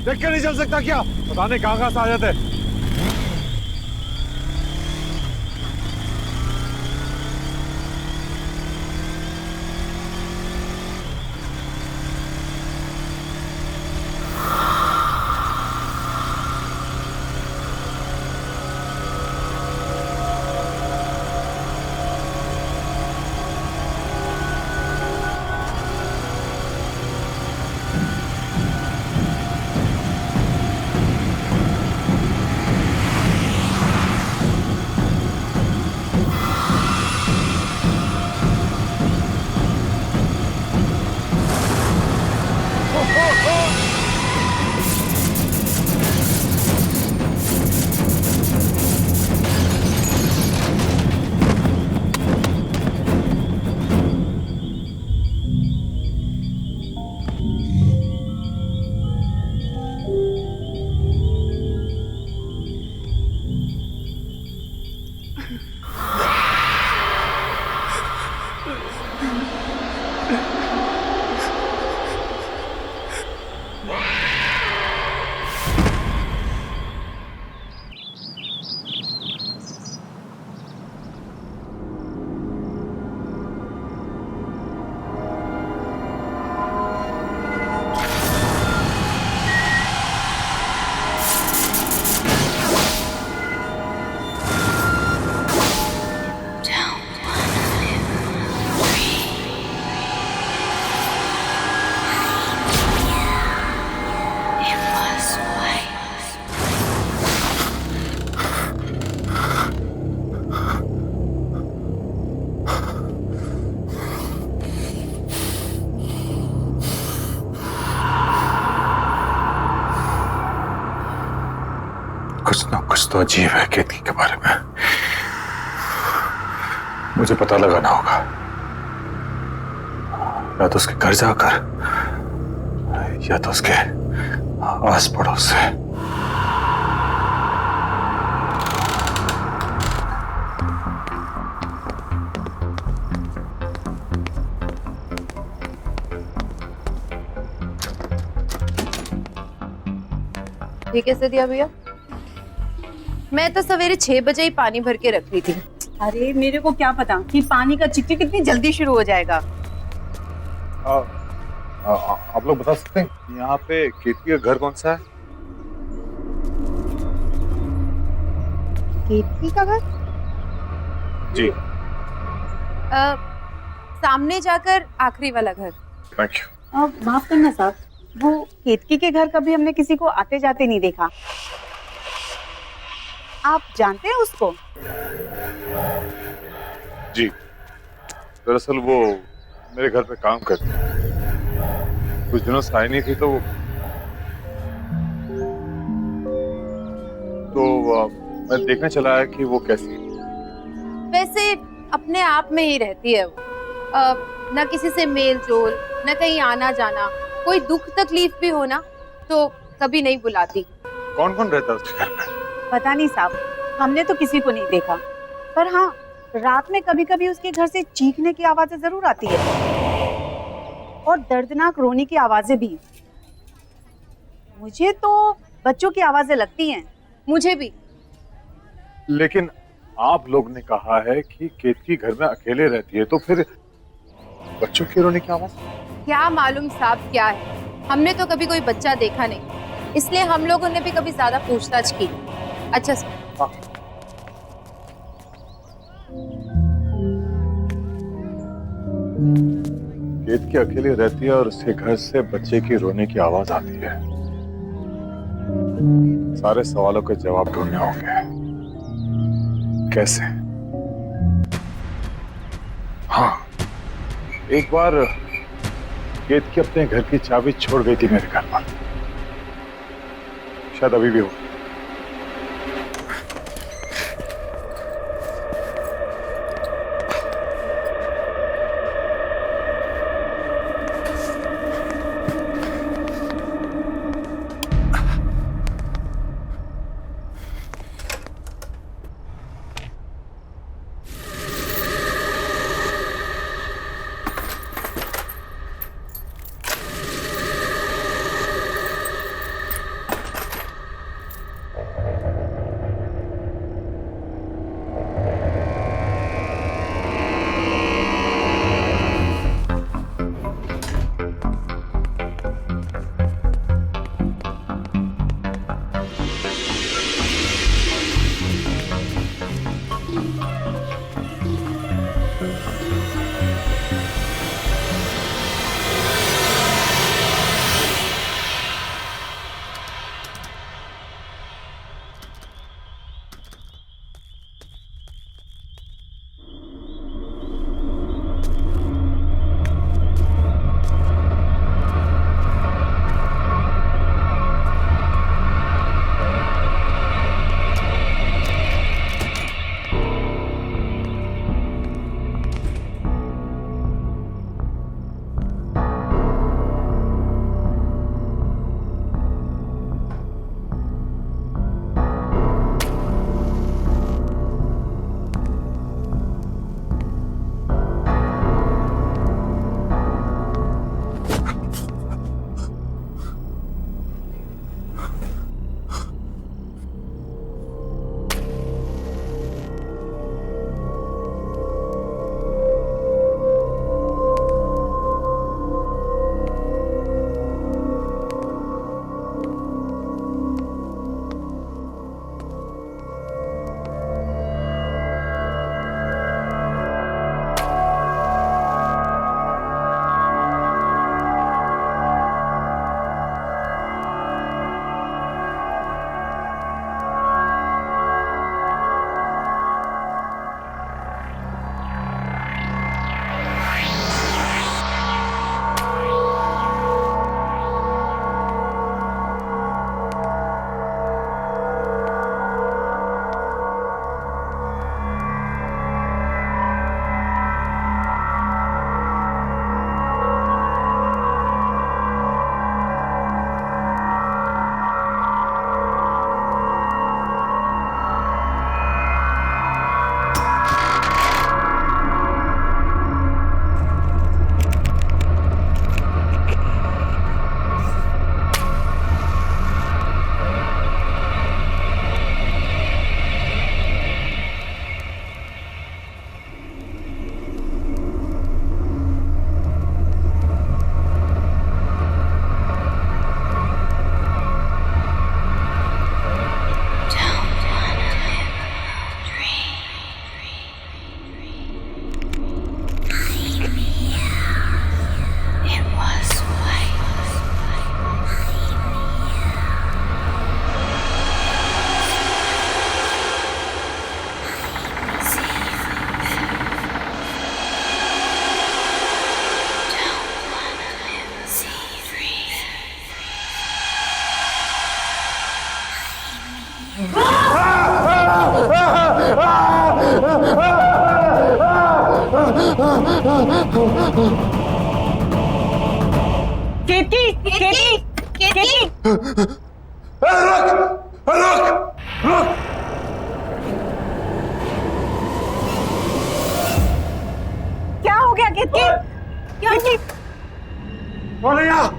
देख के नहीं चल सकता क्या? पता नहीं कहां से आ जाते। कुछ ना कुछ तो अजीब है केतकी के बारे में, मुझे पता लगाना होगा। या तो उसके घर जाकर, या तो उसके आस पड़ोस से। ये कैसे दिया भैया? मैं तो सवेरे 6 बजे ही पानी भर के रख रही थी। अरे मेरे को क्या पता कि पानी का चिकचिक कितनी जल्दी शुरू हो जाएगा। आप लोग बता सकते हैं यहाँ पे केतकी का घर कौन सा है? केतकी का घर? जी। सामने जाकर आखिरी वाला घर। Thank you. माफ करना साहब, वो केतकी के घर कभी हमने किसी को आते जाते नहीं देखा। आप जानते हैं उसको? जी, दरअसल वो मेरे घर पे काम करती है। कुछ दिनों से आई नहीं थी तो मैं देखने चला आया कि वो कैसी है। वैसे अपने आप में ही रहती है वो, ना किसी से मेल जोल, ना कहीं आना जाना। कोई दुख तकलीफ भी हो ना तो कभी नहीं बुलाती। कौन कौन रहता है उसके घर में? पता नहीं साहब, हमने तो किसी को नहीं देखा, पर हाँ रात में कभी कभी उसके घर से चीखने की आवाजें जरूर आती है और दर्दनाक रोने की आवाजें भी। मुझे तो बच्चों की आवाजें लगती हैं। मुझे भी। लेकिन आप लोग ने कहा है कि केतकी घर में अकेले रहती है, तो फिर बच्चों की रोने की आवाज? क्या मालूम साहब क्या है, हमने तो कभी कोई बच्चा देखा नहीं, इसलिए हम लोगों ने भी कभी ज्यादा पूछताछ की। अच्छा सर। हाँ। केतकी अकेली रहती है और उसके घर से बच्चे की रोने की आवाज आती है। सारे सवालों के जवाब ढूंढने होंगे। कैसे? हाँ, एक बार केतकी अपने घर की चाबी छोड़ गई थी मेरे घर पर। शायद अभी भी हो। केतकी केतकी केतकी रुक रुक रुक। क्या हो गया केतकी? क्या कौन है यहाँ?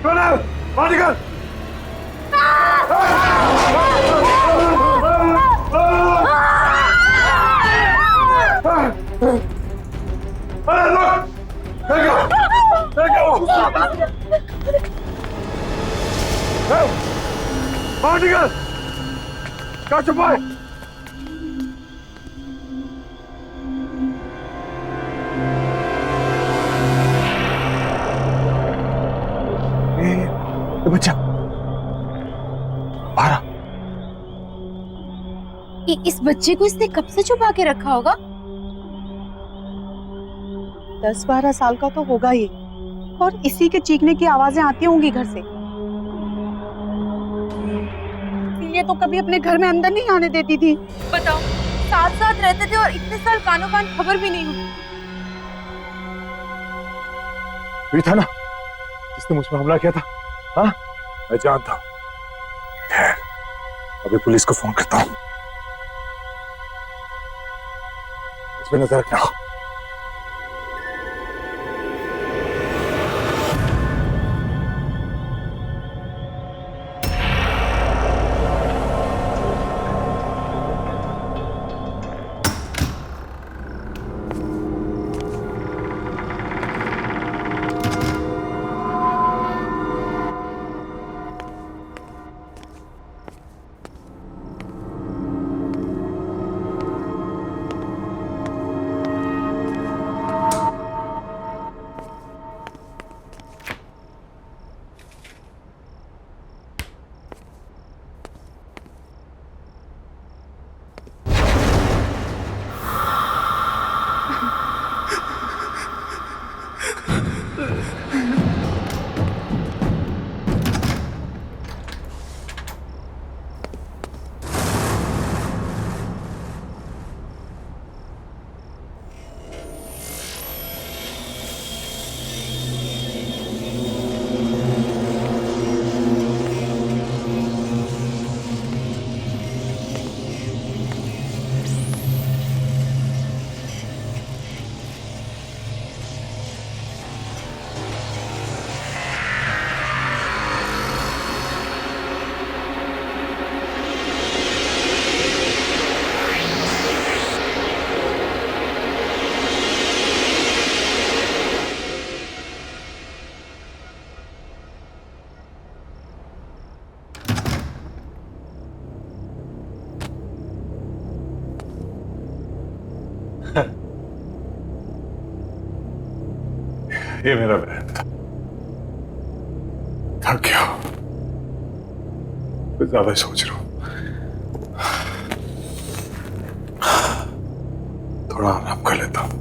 कौन है? बाहर निकल। अरे रुक! बाहर निकल! क्या छुपा है? ये बच्चा बाहर। इस बच्चे को इसने कब से छुपा के रखा होगा? 10-12 साल का तो होगा ये, और इसी के चीखने की आवाजें आती होंगी घर से। लिए तो कभी अपने घर में अंदर नहीं आने देती थी। बताओ, साथ साथ रहते थे और इतने साल कानों कान खबर भी नहीं हुई। वही था ना जिसने मुझ पर हमला किया था। हाँ, मैं जानता हूँ। खैर, अभी पुलिस को फोन करता हूँ। इस पे नजर रखना। ये मेरा बहन था। थक गया, मैं ज्यादा सोच रहा हूं। थोड़ा आराम कर लेता हूं।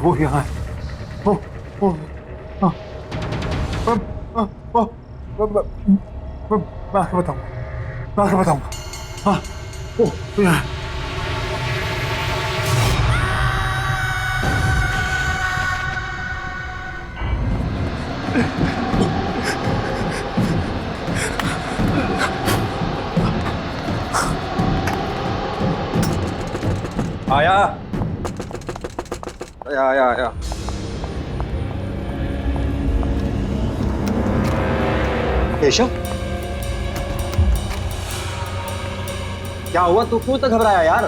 वो यहाँ है। मैं आके बताऊंगा। हाँ, वो यहाँ है। आया आया आया। केशव, क्या हुआ? तू क्यों तक घबराया यार?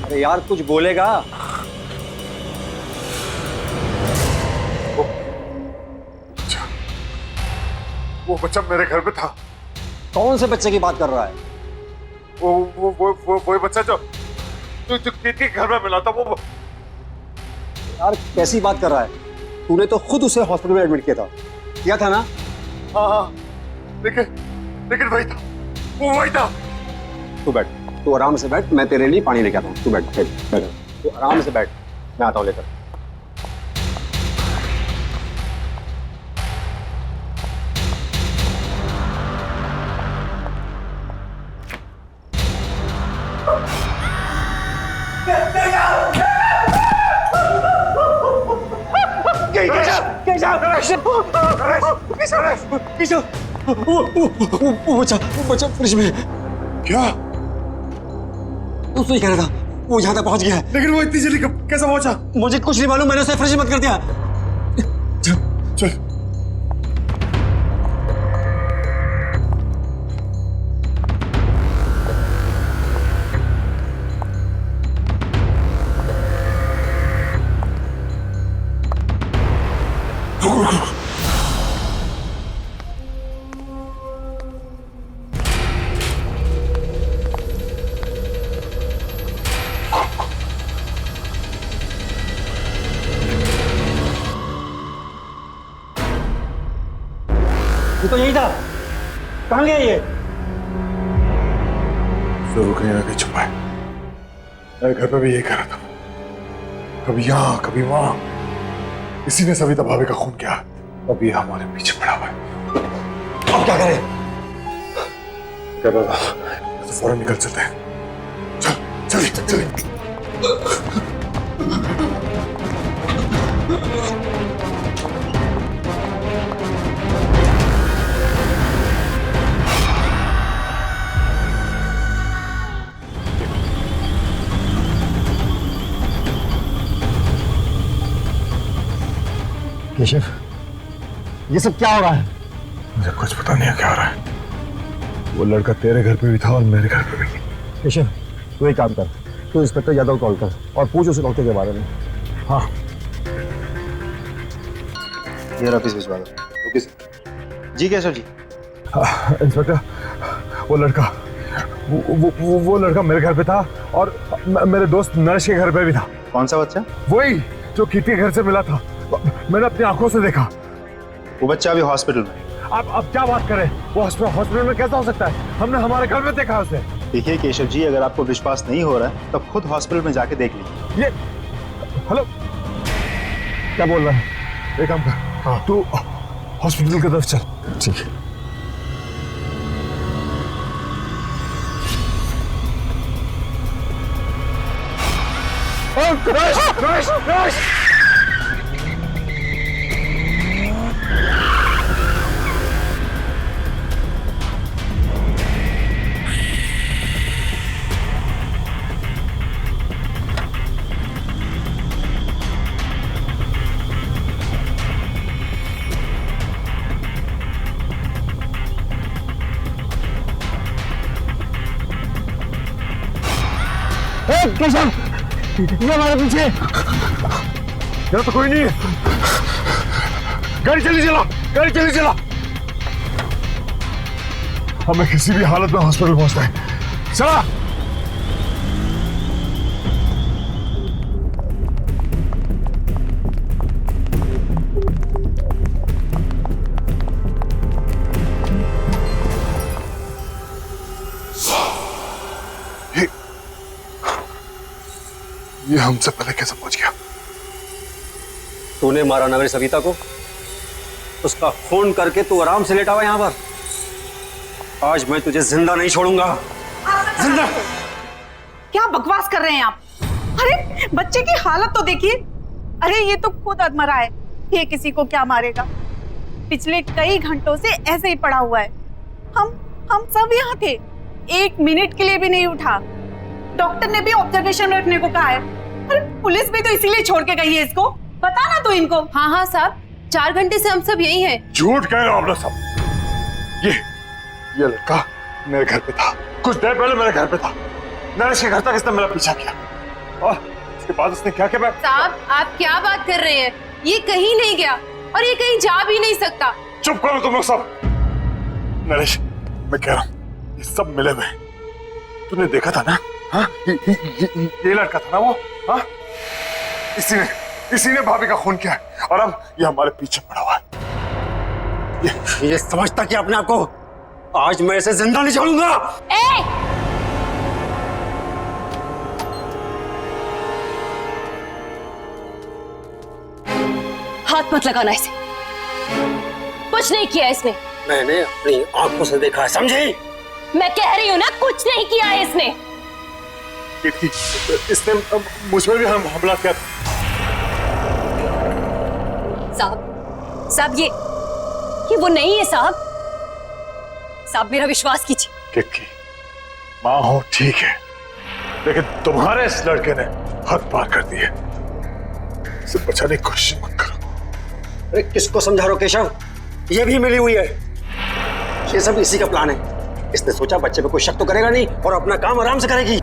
अरे यार कुछ बोलेगा। वो बच्चा मेरे घर पे था। कौन से बच्चे की बात कर रहा है? वो बच्चा जो के घर में मिला था। वो यार कैसी बात कर रहा है? तूने तो खुद उसे हॉस्पिटल में एडमिट किया था ना? हाँ, लेकिन वही था, वो वही था। तू बैठ, तू आराम से बैठ, मैं तेरे लिए पानी लेके आता हूँ। तू बैठ, तू आराम से बैठ, मैं आता हूँ लेकर। वो बच्चा फ्रिज में। क्या? तू सही कह रहा था, वो यहाँ तक पहुंच गया है। लेकिन वो इतनी जल्दी कैसे पहुंचा? मुझे कुछ नहीं मालूम, मैंने उसे फ्रिज में बंद कर दिया। चल ये तो यही था, कहाँ गया ये? जरूर कहीं ना कहीं छुपा है। मेरे घर पे भी यही करा था, कभी यहाँ कभी वहां। इसी ने सविता भाभी का खून किया, अभी हमारे पीछे पड़ा हुआ है। अब क्या करें? कह रहा था तो फौरन निकल चलते हैं। चल चल चल। केशव, ये सब क्या हो रहा है? मुझे कुछ पता नहीं है क्या हो रहा है। वो लड़का तेरे घर पे भी था और मेरे घर पे भी। केशव, तू एक काम कर, तू इंस्पेक्टर यादव कॉल कर और पूछ उस लड़के के बारे में। हाँ, ये ऑफिस भिजवा दो। Okay sir. जी केशव जी। इंस्पेक्टर, वो लड़का वो लड़का मेरे घर पे था और मेरे दोस्त नरेश के घर पे भी था। कौन सा बच्चा? वही जो किटी के घर से मिला था, मैंने अपनी आंखों से देखा। वो बच्चा अभी हॉस्पिटल में। अब क्या बात करें, वो हॉस्पिटल में कैसा हो सकता है? हमने हमारे घर में देखा उसे। देखिए केशव जी, अगर आपको विश्वास नहीं हो रहा है तब खुद हॉस्पिटल में जाके देख लीजिए। ये हेलो, क्या बोल रहा है? एक काम कर, हाँ तू हॉस्पिटल की तरफ चल। ठीक है। केशव, ये हमारे पीछे। यहाँ तो कोई नहीं है। गाड़ी जल्दी चला, गाड़ी जल्दी चला। हमें किसी भी हालत में हॉस्पिटल पहुंचना है। चला। ये हमसे पहले कैसे पहुंच गया? तूने मारा ना मेरी सविता को, उसका फोन करके तू आराम से लेटा हुआ यहां पर। आज मैं तुझे जिंदा नहीं छोड़ूंगा। जिंदा। क्या बकवास कर रहे हैं आप? अरे बच्चे की हालत तो देखिए। अरे ये तो खुद अधमरा है, ये किसी को क्या मारेगा? पिछले कई घंटों से ऐसे ही पड़ा हुआ है। हम सब यहाँ थे, 1 मिनट के लिए भी नहीं उठा। डॉक्टर ने भी ऑब्जर्वेशन में रखने को कहा है। अरे पुलिस भी तो इसीलिए छोड़ के गई है इसको। बता ना तू इनको। हाँ हाँ साहब, 4 घंटे से हम सब यही हैं। झूठ कह रहे हो आप लोग सब। ये लड़का मेरे घर पे था, कुछ देर पहले मेरे घर पे था। नरेश के घर तक इसने मेरा पीछा किया और इसके बाद उसने क्या किया? साहब आप क्या बात कर रहे हैं? ये कहीं नहीं गया और ये कहीं जा भी नहीं सकता। चुप करो तुम लोग सब। नरेश, मैं कह रहा हूँ ये सब मिले हुए। तूने देखा था ना? हाँ, ये लड़का था ना वो। हाँ, इसी ने भाभी का खून किया है और अब ये हमारे पीछे पड़ा हुआ है। ये समझता कि अपने आप को आज मैं इसे जिंदा नहीं छोड़ूंगा। हाथ मत लगाना इसे, कुछ नहीं किया इसने। मैंने अपनी आंखों से देखा है, समझी? मैं कह रही हूँ ना, कुछ नहीं किया है इसने। इसने मुझ पर भी हमला किया। साहब ये वो नहीं है साहब। साहब मेरा विश्वास कीजिए। किक्की, माँ हो ठीक है, लेकिन तुम्हारे इस लड़के ने हद पार कर दी है। इसे बचाने की कोशिश मत करो। अरे किसको समझा रहे हो केशव? ये भी मिली हुई है। ये सब इसी का प्लान है। इसने सोचा बच्चे पे कोई शक तो करेगा नहीं और अपना काम आराम से करेगी।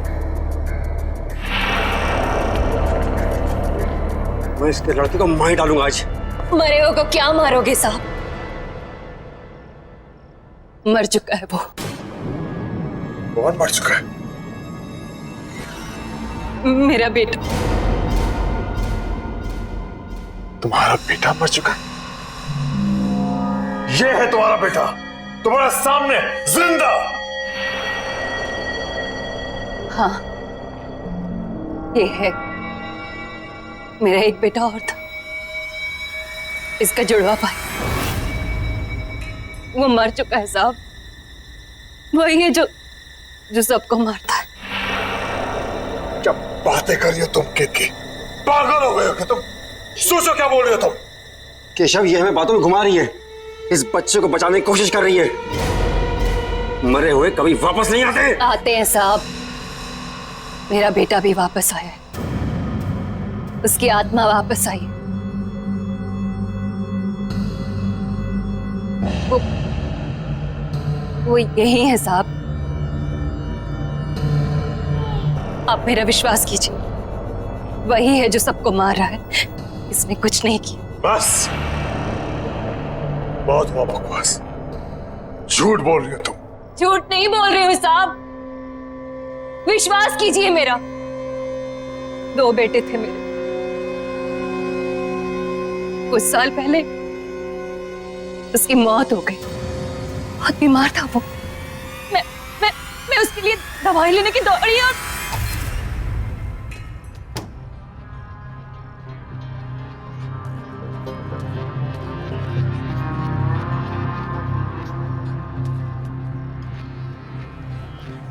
मैं इसके लड़के को मार डालूंगा आज। मरे हो को क्या मारोगे साहब? मर चुका है वो। कौन मर चुका है? मेरा बेटा। तुम्हारा बेटा मर चुका? ये है तुम्हारा बेटा, तुम्हारे सामने जिंदा। हाँ, ये है मेरा एक बेटा और था, इसका जुड़वा भाई। वो मर चुका है साहब। वही है जो सबको मारता है। क्या बातें कर रही हो तुम कितकी? पागल हो गए हो क्या तुम? सोचो क्या बोल रही हो तुम? केशव, ये हमें बातों में घुमा रही है। इस बच्चे को बचाने की कोशिश कर रही है। मरे हुए कभी वापस नहीं आते। आते हैं साहब। मेरा बेटा भी वापस आया है, उसकी आत्मा वापस आई है। वो यही है साहब। आप मेरा विश्वास कीजिए, वही है जो सबको मार रहा है। इसने कुछ नहीं किया। बस, बहुत हुआ बकवास। झूठ बोल रही हो तुम। झूठ नहीं बोल रही हूँ साहब, विश्वास कीजिए मेरा। 2 बेटे थे मेरे। कुछ साल पहले उसकी मौत हो गई। बहुत बीमार था वो। मैं उसके लिए दवाई लेने की दौड़ी और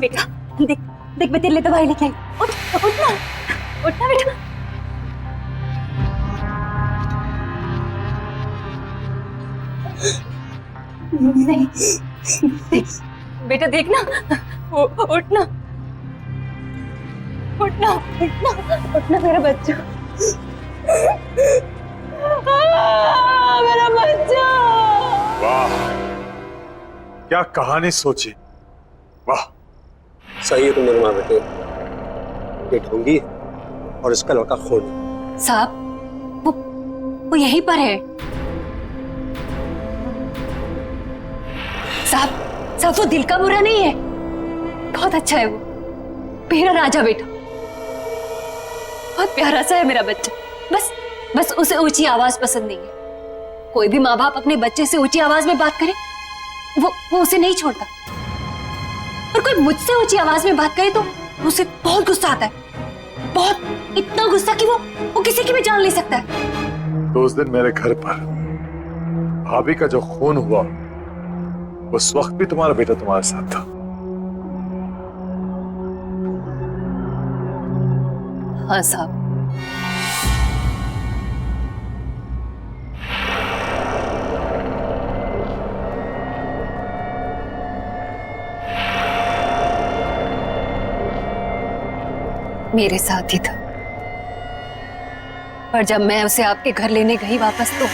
बेटा देख देख, मैं तेरे लिए दवाई लेके आई। उठना उठना बेटा। नहीं देख बेटा, देखना। उठना उठना उठना उठना मेरा बच्चा। मेरा बच्चा। वाह, क्या कहानी सोची। वाह, सही है तुम दोनों मां बेटे। ये ढोंगी और इसका लड़का खून। साहब वो यहीं पर है। साहब वो दिल का बुरा नहीं है, बहुत अच्छा है। वो मेरा राजा बेटा, बहुत प्यारा सा है मेरा बच्चा। बस उसे ऊंची आवाज पसंद नहीं है। कोई भी माँ बाप अपने बच्चे से ऊंची आवाज में बात करे वो उसे नहीं छोड़ता। और कोई मुझसे ऊंची आवाज में बात करे तो उसे बहुत गुस्सा आता है। बहुत, इतना गुस्सा कि वो किसी की भी जान ले सकता है। तो उस दिन मेरे घर पर भाभी का जो खून हुआ, उस वक्त भी तुम्हारा बेटा तुम्हारे साथ था। हाँ साहब। मेरे साथ ही था। पर जब मैं उसे आपके घर लेने गई वापस तो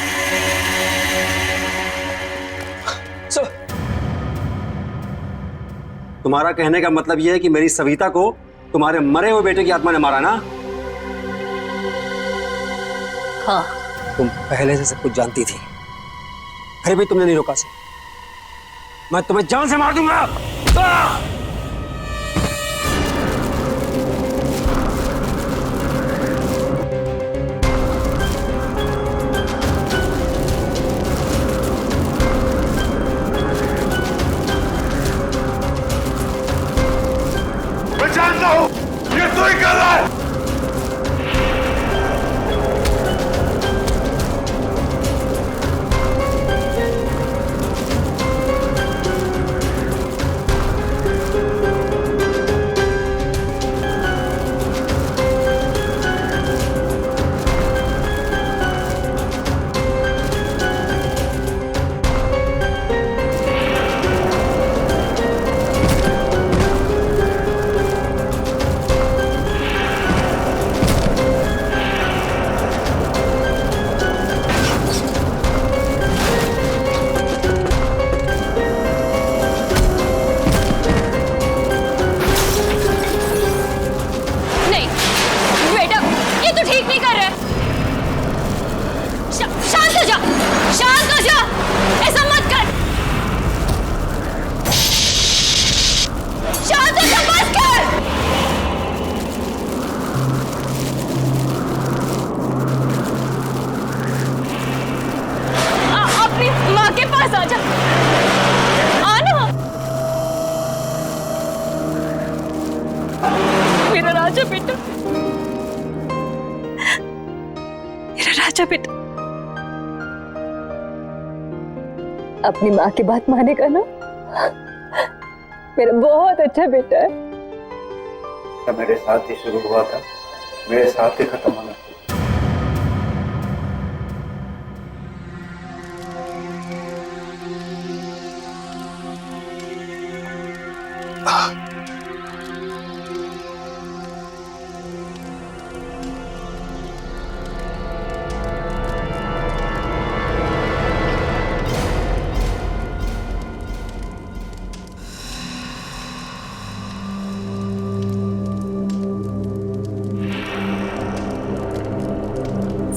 तुम्हारा कहने का मतलब यह है कि मेरी सविता को तुम्हारे मरे हुए बेटे की आत्मा ने मारा ना? हाँ। तुम पहले से सब कुछ जानती थी, फिर भी तुमने नहीं रोका से। मैं तुम्हें जान से मार दूंगा। मैं जानता हूं ये तू ही कर रहा है। मेरा राजा बेटा। अपनी माँ की बात मानेगा ना? मेरा बहुत अच्छा बेटा है। मेरे साथ ही शुरू हुआ था, मेरे साथ ही खत्म होना।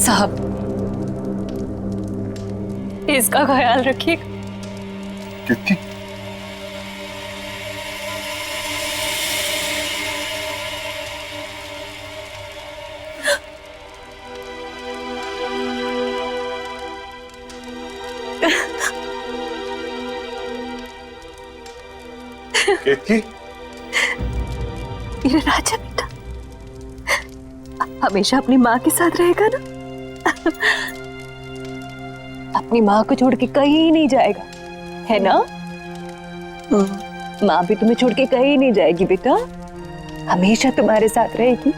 साहब, इसका ख्याल रखिएगा। कितनी? केतकी? मेरा राजा बेटा हमेशा अपनी माँ के साथ रहेगा ना? अपनी माँ को छोड़ के कहीं नहीं जाएगा, है ना? माँ भी तुम्हें छोड़ के कहीं नहीं जाएगी बेटा, हमेशा तुम्हारे साथ रहेगी।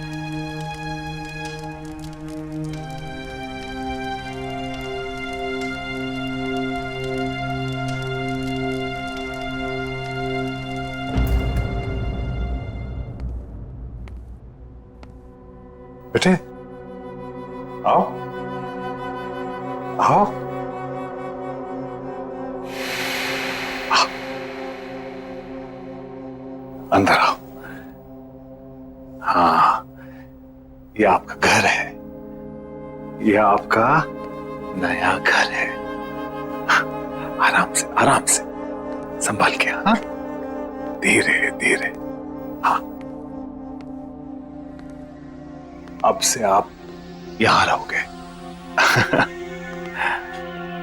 बेटे आओ आओ। अंदर आओ। हाँ, ये आपका घर है, ये आपका नया घर है। आराम से संभाल के। हाँ, धीरे धीरे। हाँ, अब से आप यहां रहोगे।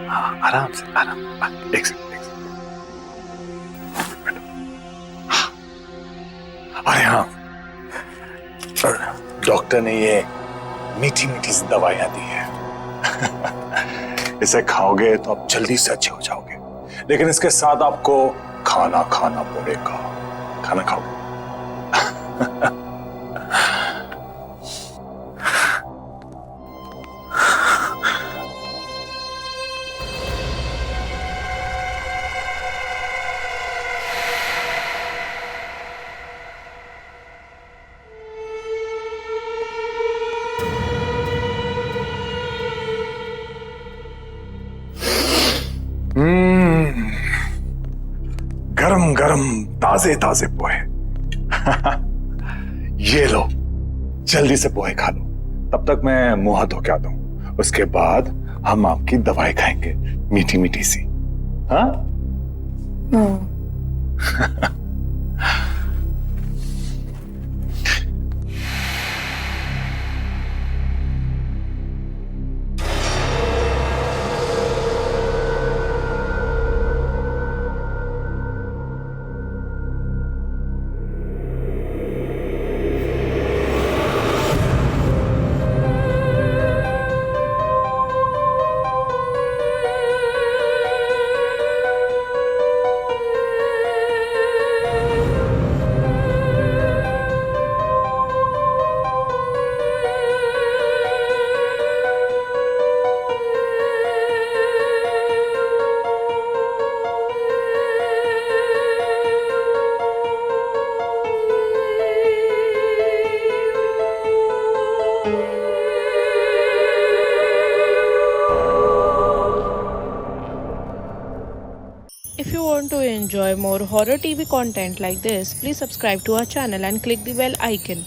हाँ, आराम से आराम। एक सेकंड। अरे हाँ, डॉक्टर ने ये मीठी मीठी सी दवाइयां दी है। इसे खाओगे तो आप जल्दी से अच्छे हो जाओगे, लेकिन इसके साथ आपको खाना खाना पड़ेगा। खाना खाओगे? गरम गरम ताजे ताजे पोहे। ये लो, जल्दी से पोहे खा लो, तब तक मैं मुंह हाथ धो के आता हूं। उसके बाद हम आपकी दवाई खाएंगे, मीठी मीठी सी। हाँ? If you want to enjoy more horror TV content like this, please subscribe to our channel and click the bell icon.